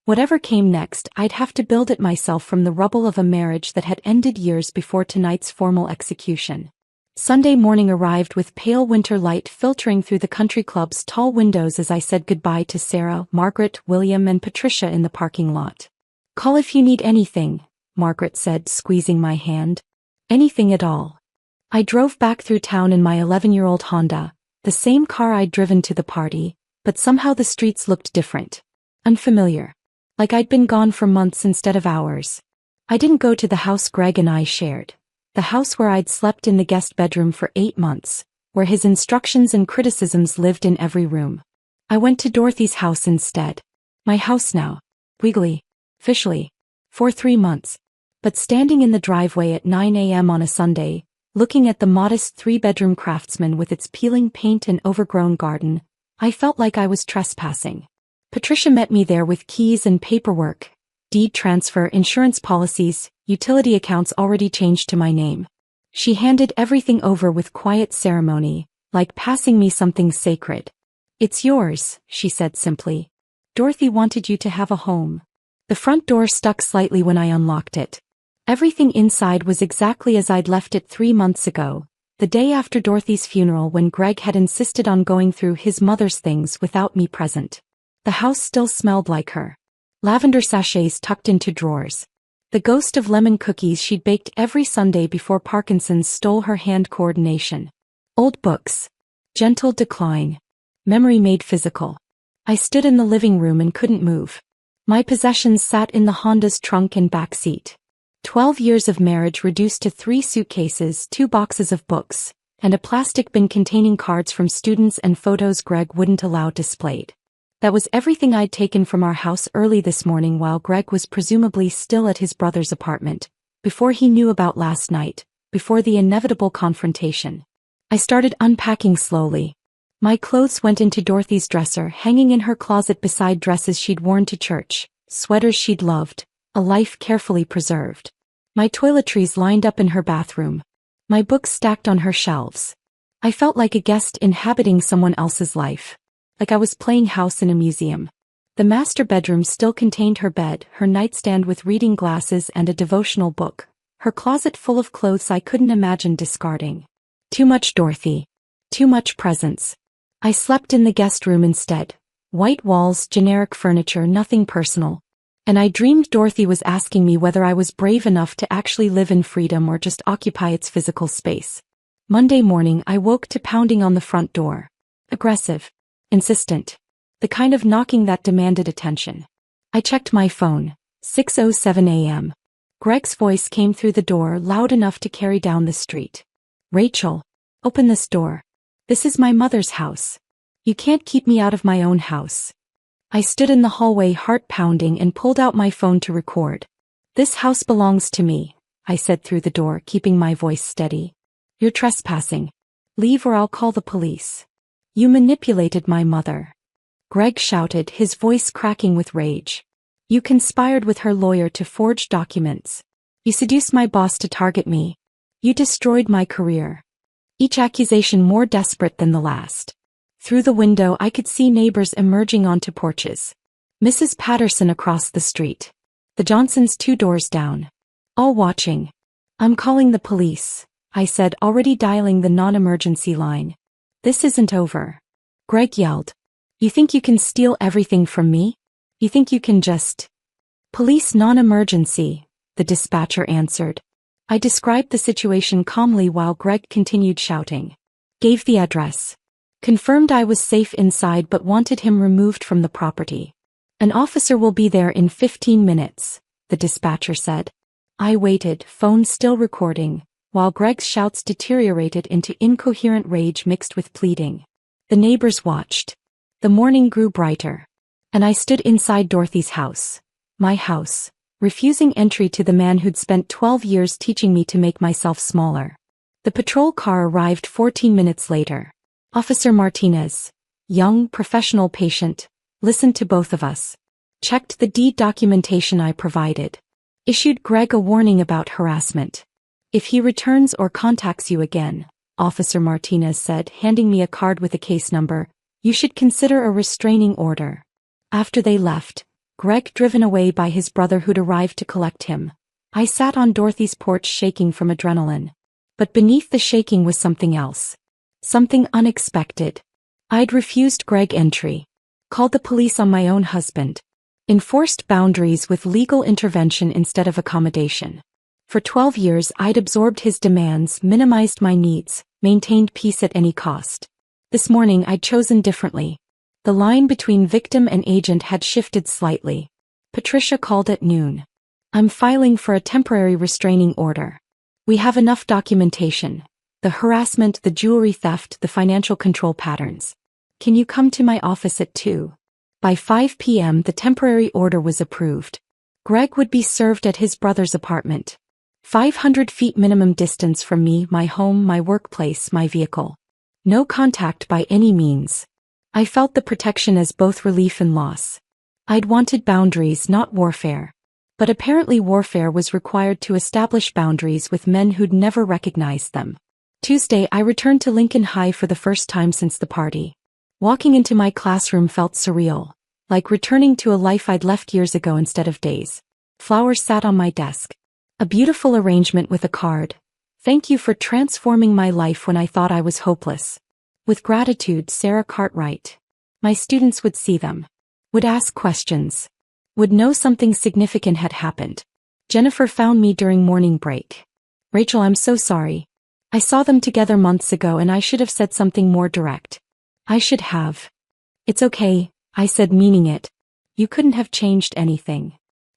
Speaker 1: Whatever came next, I'd have to build it myself from the rubble of a marriage that had ended years before tonight's formal execution. Sunday morning arrived with pale winter light filtering through the country club's tall windows as I said goodbye to Sarah, Margaret, William, and Patricia in the parking lot. "Call if you need anything," Margaret said, squeezing my hand. "Anything at all." I drove back through town in my 11-year-old Honda, the same car I'd driven to the party, but somehow the streets looked different. Unfamiliar. Like I'd been gone for months instead of hours. I didn't go to the house Greg and I shared. The house where I'd slept in the guest bedroom for 8 months, where his instructions and criticisms lived in every room. I went to Dorothy's house instead. My house now. Wiggly. Officially. For 3 months. But standing in the driveway at 9 a.m. on a Sunday, looking at the modest 3-bedroom Craftsman with its peeling paint and overgrown garden, I felt like I was trespassing. Patricia met me there with keys and paperwork, deed transfer, insurance policies, utility accounts already changed to my name. She handed everything over with quiet ceremony, like passing me something sacred. "It's yours," she said simply. "Dorothy wanted you to have a home." The front door stuck slightly when I unlocked it. Everything inside was exactly as I'd left it 3 months ago, the day after Dorothy's funeral when Greg had insisted on going through his mother's things without me present. The house still smelled like her. Lavender sachets tucked into drawers. The ghost of lemon cookies she'd baked every Sunday before Parkinson's stole her hand coordination. Old books. Gentle decline. Memory made physical. I stood in the living room and couldn't move. My possessions sat in the Honda's trunk and back seat. 12 years of marriage reduced to 3 suitcases, 2 boxes of books, and a plastic bin containing cards from students and photos Greg wouldn't allow displayed. That was everything I'd taken from our house early this morning while Greg was presumably still at his brother's apartment, before he knew about last night, before the inevitable confrontation. I started unpacking slowly. My clothes went into Dorothy's dresser, hanging in her closet beside dresses she'd worn to church, sweaters she'd loved, a life carefully preserved. My toiletries lined up in her bathroom. My books stacked on her shelves. I felt like a guest inhabiting someone else's life. Like I was playing house in a museum. The master bedroom still contained her bed, her nightstand with reading glasses and a devotional book, her closet full of clothes I couldn't imagine discarding. Too much Dorothy. Too much presence. I slept in the guest room instead. White walls, generic furniture, nothing personal. And I dreamed Dorothy was asking me whether I was brave enough to actually live in freedom or just occupy its physical space. Monday morning I woke to pounding on the front door. Aggressive. Insistent. The kind of knocking that demanded attention. I checked my phone. 6:07 a.m. Greg's voice came through the door loud enough to carry down the street. "Rachel, open this door. This is my mother's house. You can't keep me out of my own house." I stood in the hallway, heart pounding, and pulled out my phone to record. "This house belongs to me," I said through the door, keeping my voice steady. "You're trespassing. Leave or I'll call the police. You manipulated my mother." Greg shouted, his voice cracking with rage. "You conspired with her lawyer to forge documents. You seduced my boss to target me. You destroyed my career." Each accusation more desperate than the last. Through the window I could see neighbors emerging onto porches. Mrs. Patterson across the street. The Johnsons 2 doors down. All watching. "I'm calling the police," I said, already dialing the non-emergency line. "This isn't over." Greg yelled. "You think you can steal everything from me? You think you can just—" "Police non-emergency," the dispatcher answered. I described the situation calmly while Greg continued shouting. Gave the address. Confirmed I was safe inside but wanted him removed from the property. "An officer will be there in 15 minutes, the dispatcher said. I waited, phone still recording, while Greg's shouts deteriorated into incoherent rage mixed with pleading. The neighbors watched. The morning grew brighter. And I stood inside Dorothy's house. My house. Refusing entry to the man who'd spent 12 years teaching me to make myself smaller. The patrol car arrived 14 minutes later. Officer Martinez, young, professional patient, listened to both of us. Checked the deed documentation I provided. Issued Greg a warning about harassment. "If he returns or contacts you again," Officer Martinez said, handing me a card with a case number, "you should consider a restraining order." After they left, Greg driven away by his brother who'd arrived to collect him. I sat on Dorothy's porch shaking from adrenaline. But beneath the shaking was something else. Something unexpected. I'd refused Greg entry. Called the police on my own husband. Enforced boundaries with legal intervention instead of accommodation. For 12 years I'd absorbed his demands, minimized my needs, maintained peace at any cost. This morning I'd chosen differently. The line between victim and agent had shifted slightly. Patricia called at noon. I'm filing for a temporary restraining order. We have enough documentation. The harassment, the jewelry theft, the financial control patterns. Can you come to my office at 2? By 5 p.m. the temporary order was approved. Greg would be served at his brother's apartment. 500 feet minimum distance from me, my home, my workplace, my vehicle. No contact by any means. I felt the protection as both relief and loss. I'd wanted boundaries, not warfare. But apparently warfare was required to establish boundaries with men who'd never recognized them. Tuesday I returned to Lincoln High for the first time since the party. Walking into my classroom felt surreal, like returning to a life I'd left years ago instead of days. Flowers sat on my desk. A beautiful arrangement with a card. Thank you for transforming my life when I thought I was hopeless. With gratitude, Sarah Cartwright. My students would see them. Would ask questions. Would know something significant had happened. Jennifer found me during morning break. Rachel, I'm so sorry. I saw them together months ago and I should have said something more direct. I should have. It's okay, I said, meaning it. You couldn't have changed anything.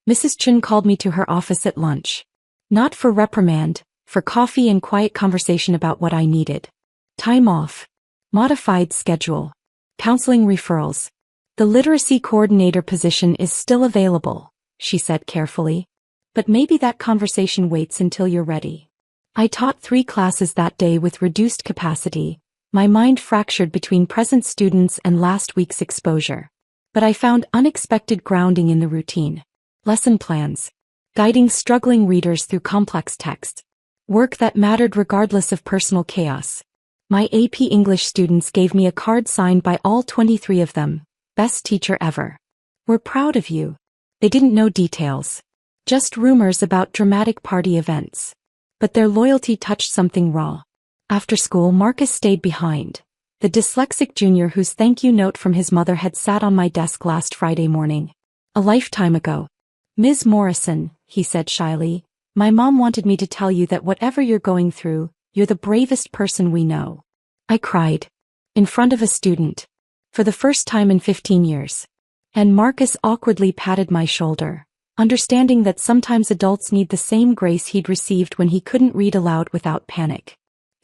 Speaker 1: Mrs. Chen called me to her office at lunch. Not for reprimand, for coffee and quiet conversation about what I needed. Time off. Modified schedule. Counseling referrals. The literacy coordinator position is still available, she said carefully. But maybe that conversation waits until you're ready. I taught 3 classes that day with reduced capacity, my mind fractured between present students and last week's exposure. But I found unexpected grounding in the routine. Lesson plans. Guiding struggling readers through complex texts. Work that mattered regardless of personal chaos. My AP English students gave me a card signed by all 23 of them. Best teacher ever. We're proud of you. They didn't know details. Just rumors about dramatic party events. But their loyalty touched something raw. After school, Marcus stayed behind. The dyslexic junior whose thank you note from his mother had sat on my desk last Friday morning. A lifetime ago. Ms. Morrison, he said shyly, my mom wanted me to tell you that whatever you're going through, you're the bravest person we know. I cried. In front of a student. For the first time in 15 years. And Marcus awkwardly patted my shoulder, understanding that sometimes adults need the same grace he'd received when he couldn't read aloud without panic.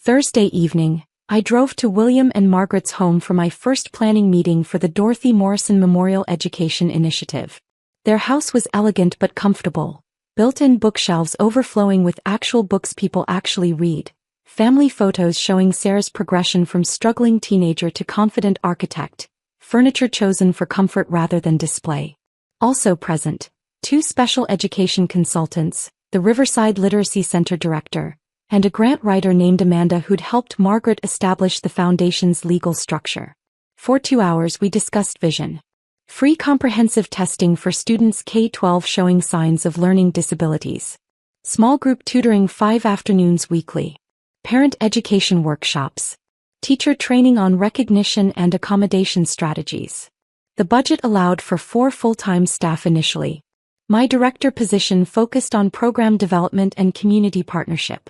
Speaker 1: Thursday evening, I drove to William and Margaret's home for my first planning meeting for the Dorothy Morrison Memorial Education Initiative. Their house was elegant but comfortable, built-in bookshelves overflowing with actual books people actually read, family photos showing Sarah's progression from struggling teenager to confident architect, furniture chosen for comfort rather than display. Also present, 2 special education consultants, the Riverside Literacy Center director, and a grant writer named Amanda who'd helped Margaret establish the foundation's legal structure. For 2 hours we discussed vision. Free comprehensive testing for students K-12 showing signs of learning disabilities. Small group tutoring 5 afternoons weekly. Parent education workshops. Teacher training on recognition and accommodation strategies. The budget allowed for 4 full-time staff initially. My director position focused on program development and community partnership.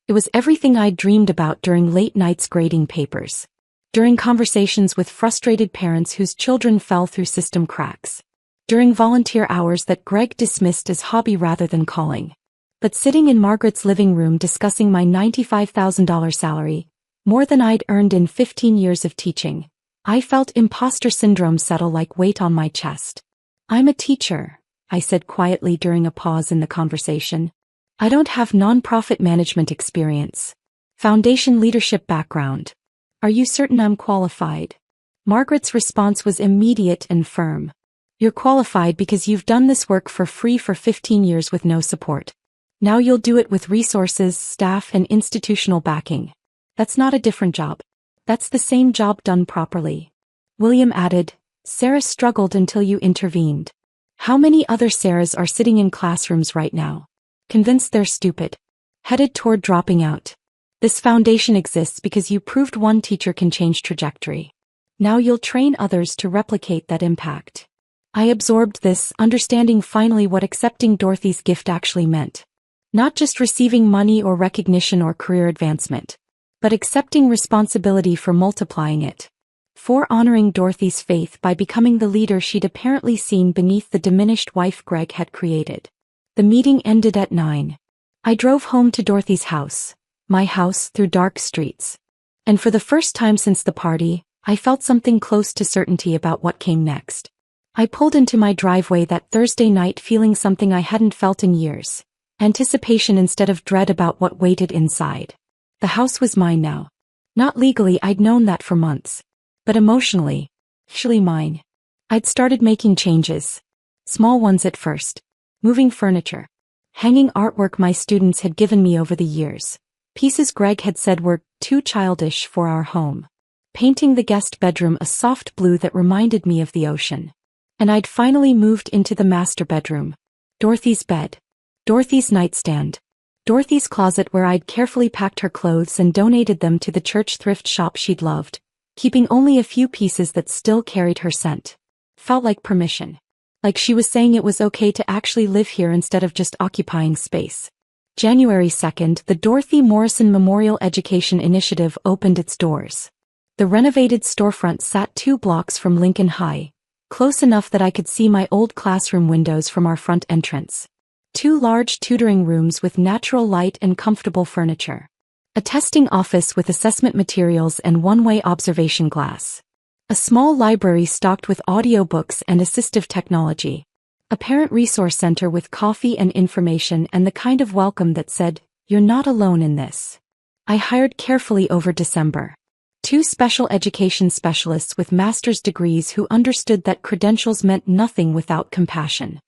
Speaker 1: It was everything I'd dreamed about during late nights grading papers. During conversations with frustrated parents whose children fell through system cracks. During volunteer hours that Greg dismissed as hobby rather than calling. But sitting in Margaret's living room discussing my $95,000 salary, more than I'd earned in 15 years of teaching, I felt imposter syndrome settle like weight on my chest. I'm a teacher, I said quietly during a pause in the conversation. I don't have nonprofit management experience. Foundation leadership background. Are you certain I'm qualified? Margaret's response was immediate and firm. You're qualified because you've done this work for free for 15 years with no support. Now you'll do it with resources, staff, and institutional backing. That's not a different job. That's the same job done properly. William added, Sarah struggled until you intervened. How many other Sarahs are sitting in classrooms right now, convinced they're stupid, headed toward dropping out? This foundation exists because you proved one teacher can change trajectory. Now you'll train others to replicate that impact. I absorbed this, understanding finally what accepting Dorothy's gift actually meant. Not just receiving money or recognition or career advancement, but accepting responsibility for multiplying it. For honoring Dorothy's faith by becoming the leader she'd apparently seen beneath the diminished wife Greg had created. The meeting ended at 9. I drove home to Dorothy's house, my house, through dark streets. And for the first time since the party, I felt something close to certainty about what came next. I pulled into my driveway that Thursday night feeling something I hadn't felt in years. Anticipation instead of dread about what waited inside. The house was mine now. Not legally, I'd known that for months. But emotionally, officially mine. I'd started making changes. Small ones at first. Moving furniture. Hanging artwork my students had given me over the years. Pieces Greg had said were too childish for our home. Painting the guest bedroom a soft blue that reminded me of the ocean. And I'd finally moved into the master bedroom. Dorothy's bed. Dorothy's nightstand. Dorothy's closet where I'd carefully packed her clothes and donated them to the church thrift shop she'd loved, keeping only a few pieces that still carried her scent. Felt like permission. Like she was saying it was okay to actually live here instead of just occupying space. January 2nd, the Dorothy Morrison Memorial Education Initiative opened its doors. The renovated storefront sat 2 blocks from Lincoln High, close enough that I could see my old classroom windows from our front entrance. 2 large tutoring rooms with natural light and comfortable furniture. A testing office with assessment materials and one-way observation glass. A small library stocked with audiobooks and assistive technology. A parent resource center with coffee and information and the kind of welcome that said, "You're not alone in this." I hired carefully over December. 2 special education specialists with master's degrees who understood that credentials meant nothing without compassion.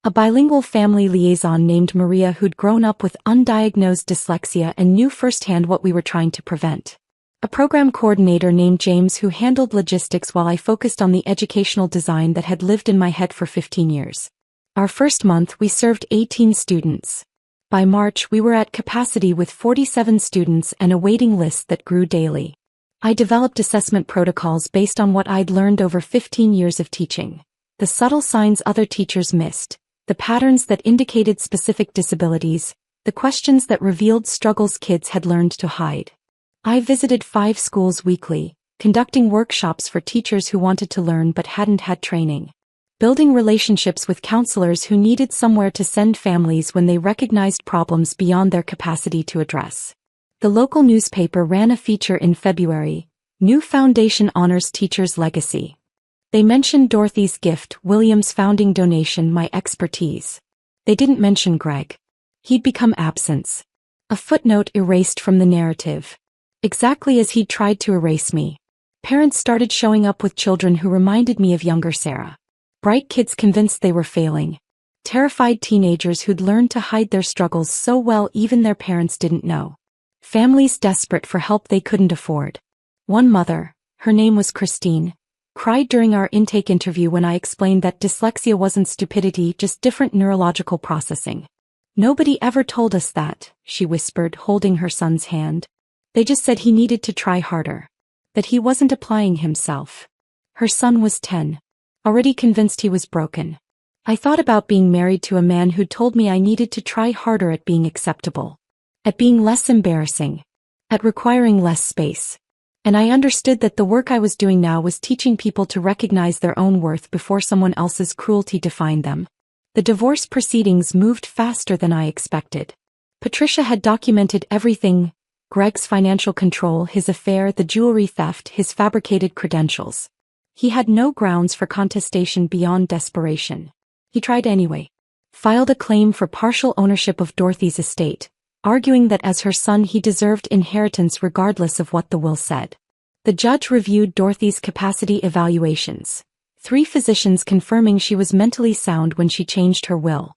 Speaker 1: A bilingual family liaison named Maria who'd grown up with undiagnosed dyslexia and knew firsthand what we were trying to prevent. A program coordinator named James who handled logistics while I focused on the educational design that had lived in my head for 15 years. Our first month we served 18 students. By March we were at capacity with 47 students and a waiting list that grew daily. I developed assessment protocols based on what I'd learned over 15 years of teaching. The subtle signs other teachers missed, the patterns that indicated specific disabilities, the questions that revealed struggles kids had learned to hide. I visited 5 schools weekly, conducting workshops for teachers who wanted to learn but hadn't had training. Building relationships with counselors who needed somewhere to send families when they recognized problems beyond their capacity to address. The local newspaper ran a feature in February, New Foundation Honors Teacher's Legacy. They mentioned Dorothy's gift, William's founding donation, my expertise. They didn't mention Greg. He'd become absence. A footnote erased from the narrative. Exactly as he'd tried to erase me. Parents started showing up with children who reminded me of younger Sarah. Bright kids convinced they were failing. Terrified teenagers who'd learned to hide their struggles so well even their parents didn't know. Families desperate for help they couldn't afford. One mother, her name was Christine, cried during our intake interview when I explained that dyslexia wasn't stupidity, just different neurological processing. "Nobody ever told us that," she whispered, holding her son's hand. "They just said he needed to try harder. That he wasn't applying himself." Her son was 10. Already convinced he was broken. I thought about being married to a man who told me I needed to try harder at being acceptable. At being less embarrassing. At requiring less space. And I understood that the work I was doing now was teaching people to recognize their own worth before someone else's cruelty defined them. The divorce proceedings moved faster than I expected. Patricia had documented everything: Greg's financial control, his affair, the jewelry theft, his fabricated credentials. He had no grounds for contestation beyond desperation. He tried anyway. Filed a claim for partial ownership of Dorothy's estate, arguing that as her son he deserved inheritance regardless of what the will said. The judge reviewed Dorothy's capacity evaluations. 3 physicians confirming she was mentally sound when she changed her will.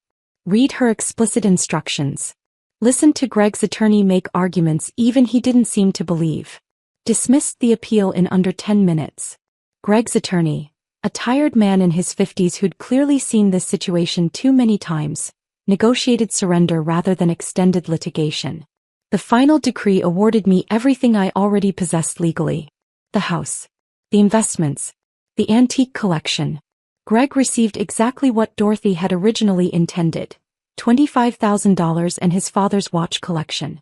Speaker 1: Read her explicit instructions. Listened to Greg's attorney make arguments even he didn't seem to believe. Dismissed the appeal in under 10 minutes. Greg's attorney, A tired man in his 50s who'd clearly seen this situation too many times, negotiated surrender rather than extended litigation. The final decree awarded me everything I already possessed legally. The house. The investments. The antique collection. Greg received exactly what Dorothy had originally intended, $25,000 and his father's watch collection.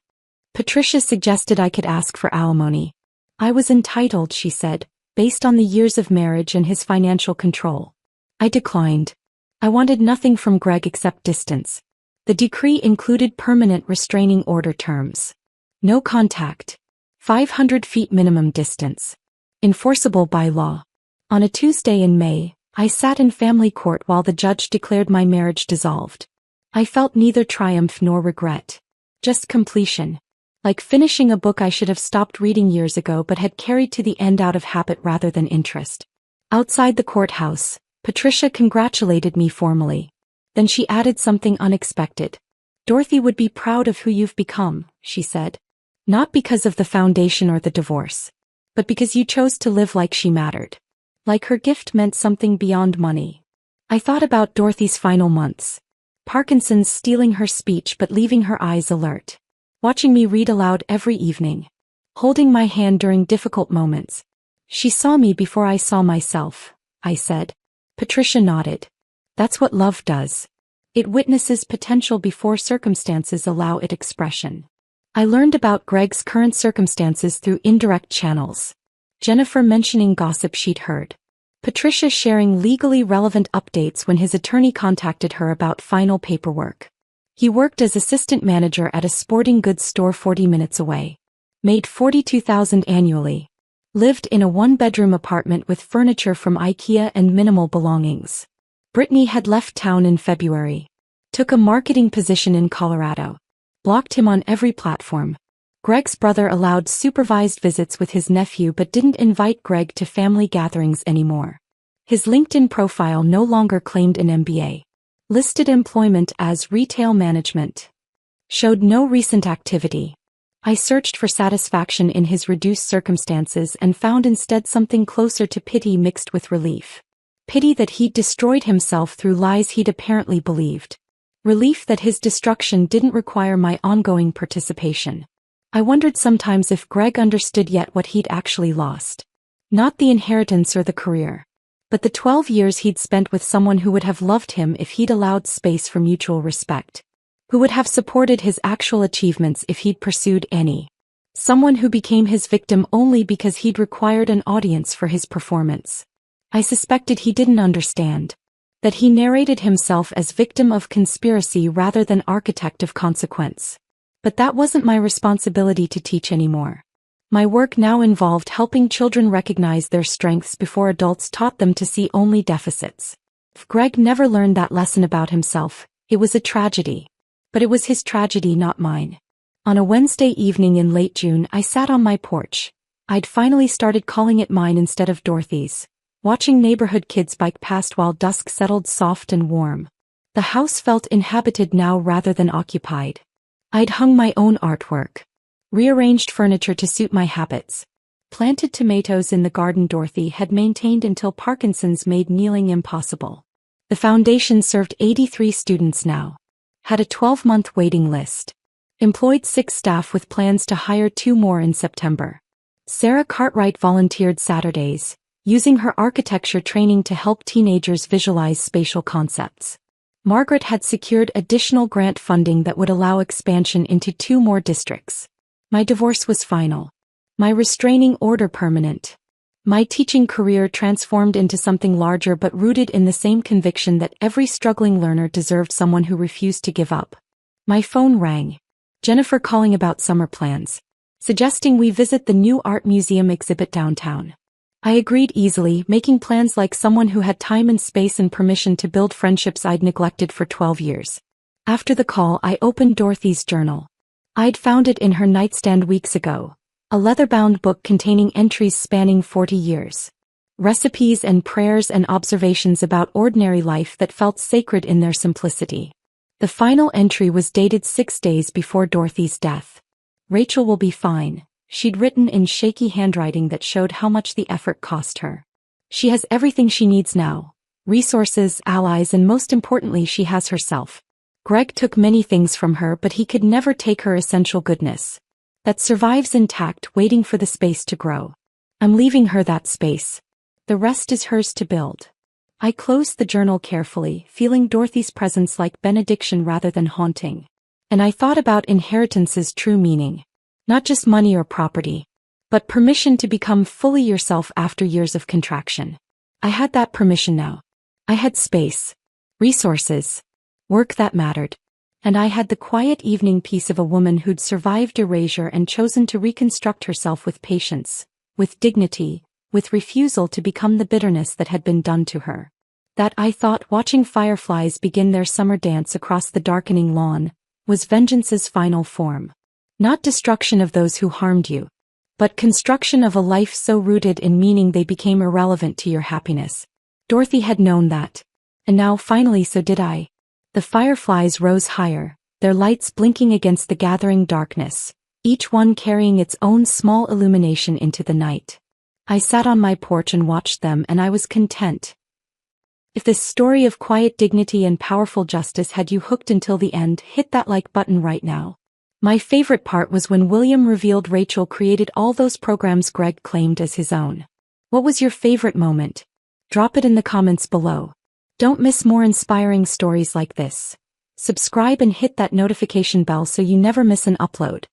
Speaker 1: Patricia suggested I could ask for alimony. I was entitled, she said, based on the years of marriage and his financial control. I declined. I wanted nothing from Greg except distance. The decree included permanent restraining order terms. No contact. 500 feet minimum distance. Enforceable by law. On a Tuesday in May, I sat in family court while the judge declared my marriage dissolved. I felt neither triumph nor regret. Just completion. Like finishing a book I should have stopped reading years ago but had carried to the end out of habit rather than interest. Outside the courthouse, Patricia congratulated me formally. Then she added something unexpected. Dorothy would be proud of who you've become, she said. Not because of the foundation or the divorce, but because you chose to live like she mattered. Like her gift meant something beyond money. I thought about Dorothy's final months. Parkinson's stealing her speech but leaving her eyes alert. Watching me read aloud every evening. Holding my hand during difficult moments. She saw me before I saw myself, I said. Patricia nodded. That's what love does. It witnesses potential before circumstances allow it expression. I learned about Greg's current circumstances through indirect channels. Jennifer mentioning gossip she'd heard. Patricia sharing legally relevant updates when his attorney contacted her about final paperwork. He worked as assistant manager at a sporting goods store 40 minutes away. Made $42,000 annually. Lived in a one-bedroom apartment with furniture from IKEA and minimal belongings. Brittany had left town in February. Took a marketing position in Colorado. Blocked him on every platform. Greg's brother allowed supervised visits with his nephew but didn't invite Greg to family gatherings anymore. His LinkedIn profile no longer claimed an MBA. Listed employment as retail management. Showed no recent activity. I searched for satisfaction in his reduced circumstances and found instead something closer to pity mixed with relief. Pity that he'd destroyed himself through lies he'd apparently believed. Relief that his destruction didn't require my ongoing participation. I wondered sometimes if Greg understood yet what he'd actually lost. Not the inheritance or the career, but the 12 years he'd spent with someone who would have loved him if he'd allowed space for mutual respect. Who would have supported his actual achievements if he'd pursued any. Someone who became his victim only because he'd required an audience for his performance. I suspected he didn't understand. That he narrated himself as victim of conspiracy rather than architect of consequence. But that wasn't my responsibility to teach anymore. My work now involved helping children recognize their strengths before adults taught them to see only deficits. If Greg never learned that lesson about himself, it was a tragedy. But it was his tragedy, not mine. On a Wednesday evening in late June, I sat on my porch. I'd finally started calling it mine instead of Dorothy's. Watching neighborhood kids bike past while dusk settled soft and warm. The house felt inhabited now rather than occupied. I'd hung my own artwork. Rearranged furniture to suit my habits. Planted tomatoes in the garden Dorothy had maintained until Parkinson's made kneeling impossible. The foundation served 83 students now. Had a 12-month waiting list. Employed 6 staff with plans to hire 2 more in September. Sarah Cartwright volunteered Saturdays, using her architecture training to help teenagers visualize spatial concepts. Margaret had secured additional grant funding that would allow expansion into 2 more districts. My divorce was final. My restraining order permanent. My teaching career transformed into something larger but rooted in the same conviction that every struggling learner deserved someone who refused to give up. My phone rang. Jennifer calling about summer plans. Suggesting we visit the new art museum exhibit downtown. I agreed easily, making plans like someone who had time and space and permission to build friendships I'd neglected for 12 years. After the call, I opened Dorothy's journal. I'd found it in her nightstand weeks ago. A leather-bound book containing entries spanning 40 years. Recipes and prayers and observations about ordinary life that felt sacred in their simplicity. The final entry was dated 6 days before Dorothy's death. Rachel will be fine, she'd written in shaky handwriting that showed how much the effort cost her. She has everything she needs now. Resources, allies, and most importantly, she has herself. Greg took many things from her, but he could never take her essential goodness. That survives intact, waiting for the space to grow. I'm leaving her that space. The rest is hers to build. I closed the journal carefully, feeling Dorothy's presence like benediction rather than haunting. And I thought about inheritance's true meaning. Not just money or property, but permission to become fully yourself after years of contraction. I had that permission now. I had space, resources, work that mattered. And I had the quiet evening peace of a woman who'd survived erasure and chosen to reconstruct herself with patience, with dignity, with refusal to become the bitterness that had been done to her. That, I thought, watching fireflies begin their summer dance across the darkening lawn, was vengeance's final form. Not destruction of those who harmed you, but construction of a life so rooted in meaning they became irrelevant to your happiness. Dorothy had known that. And now finally so did I. The fireflies rose higher, their lights blinking against the gathering darkness, each one carrying its own small illumination into the night. I sat on my porch and watched them, and I was content. If this story of quiet dignity and powerful justice had you hooked until the end, hit that like button right now. My favorite part was when William revealed Rachel created all those programs Greg claimed as his own. What was your favorite moment? Drop it in the comments below. Don't miss more inspiring stories like this. Subscribe and hit that notification bell so you never miss an upload.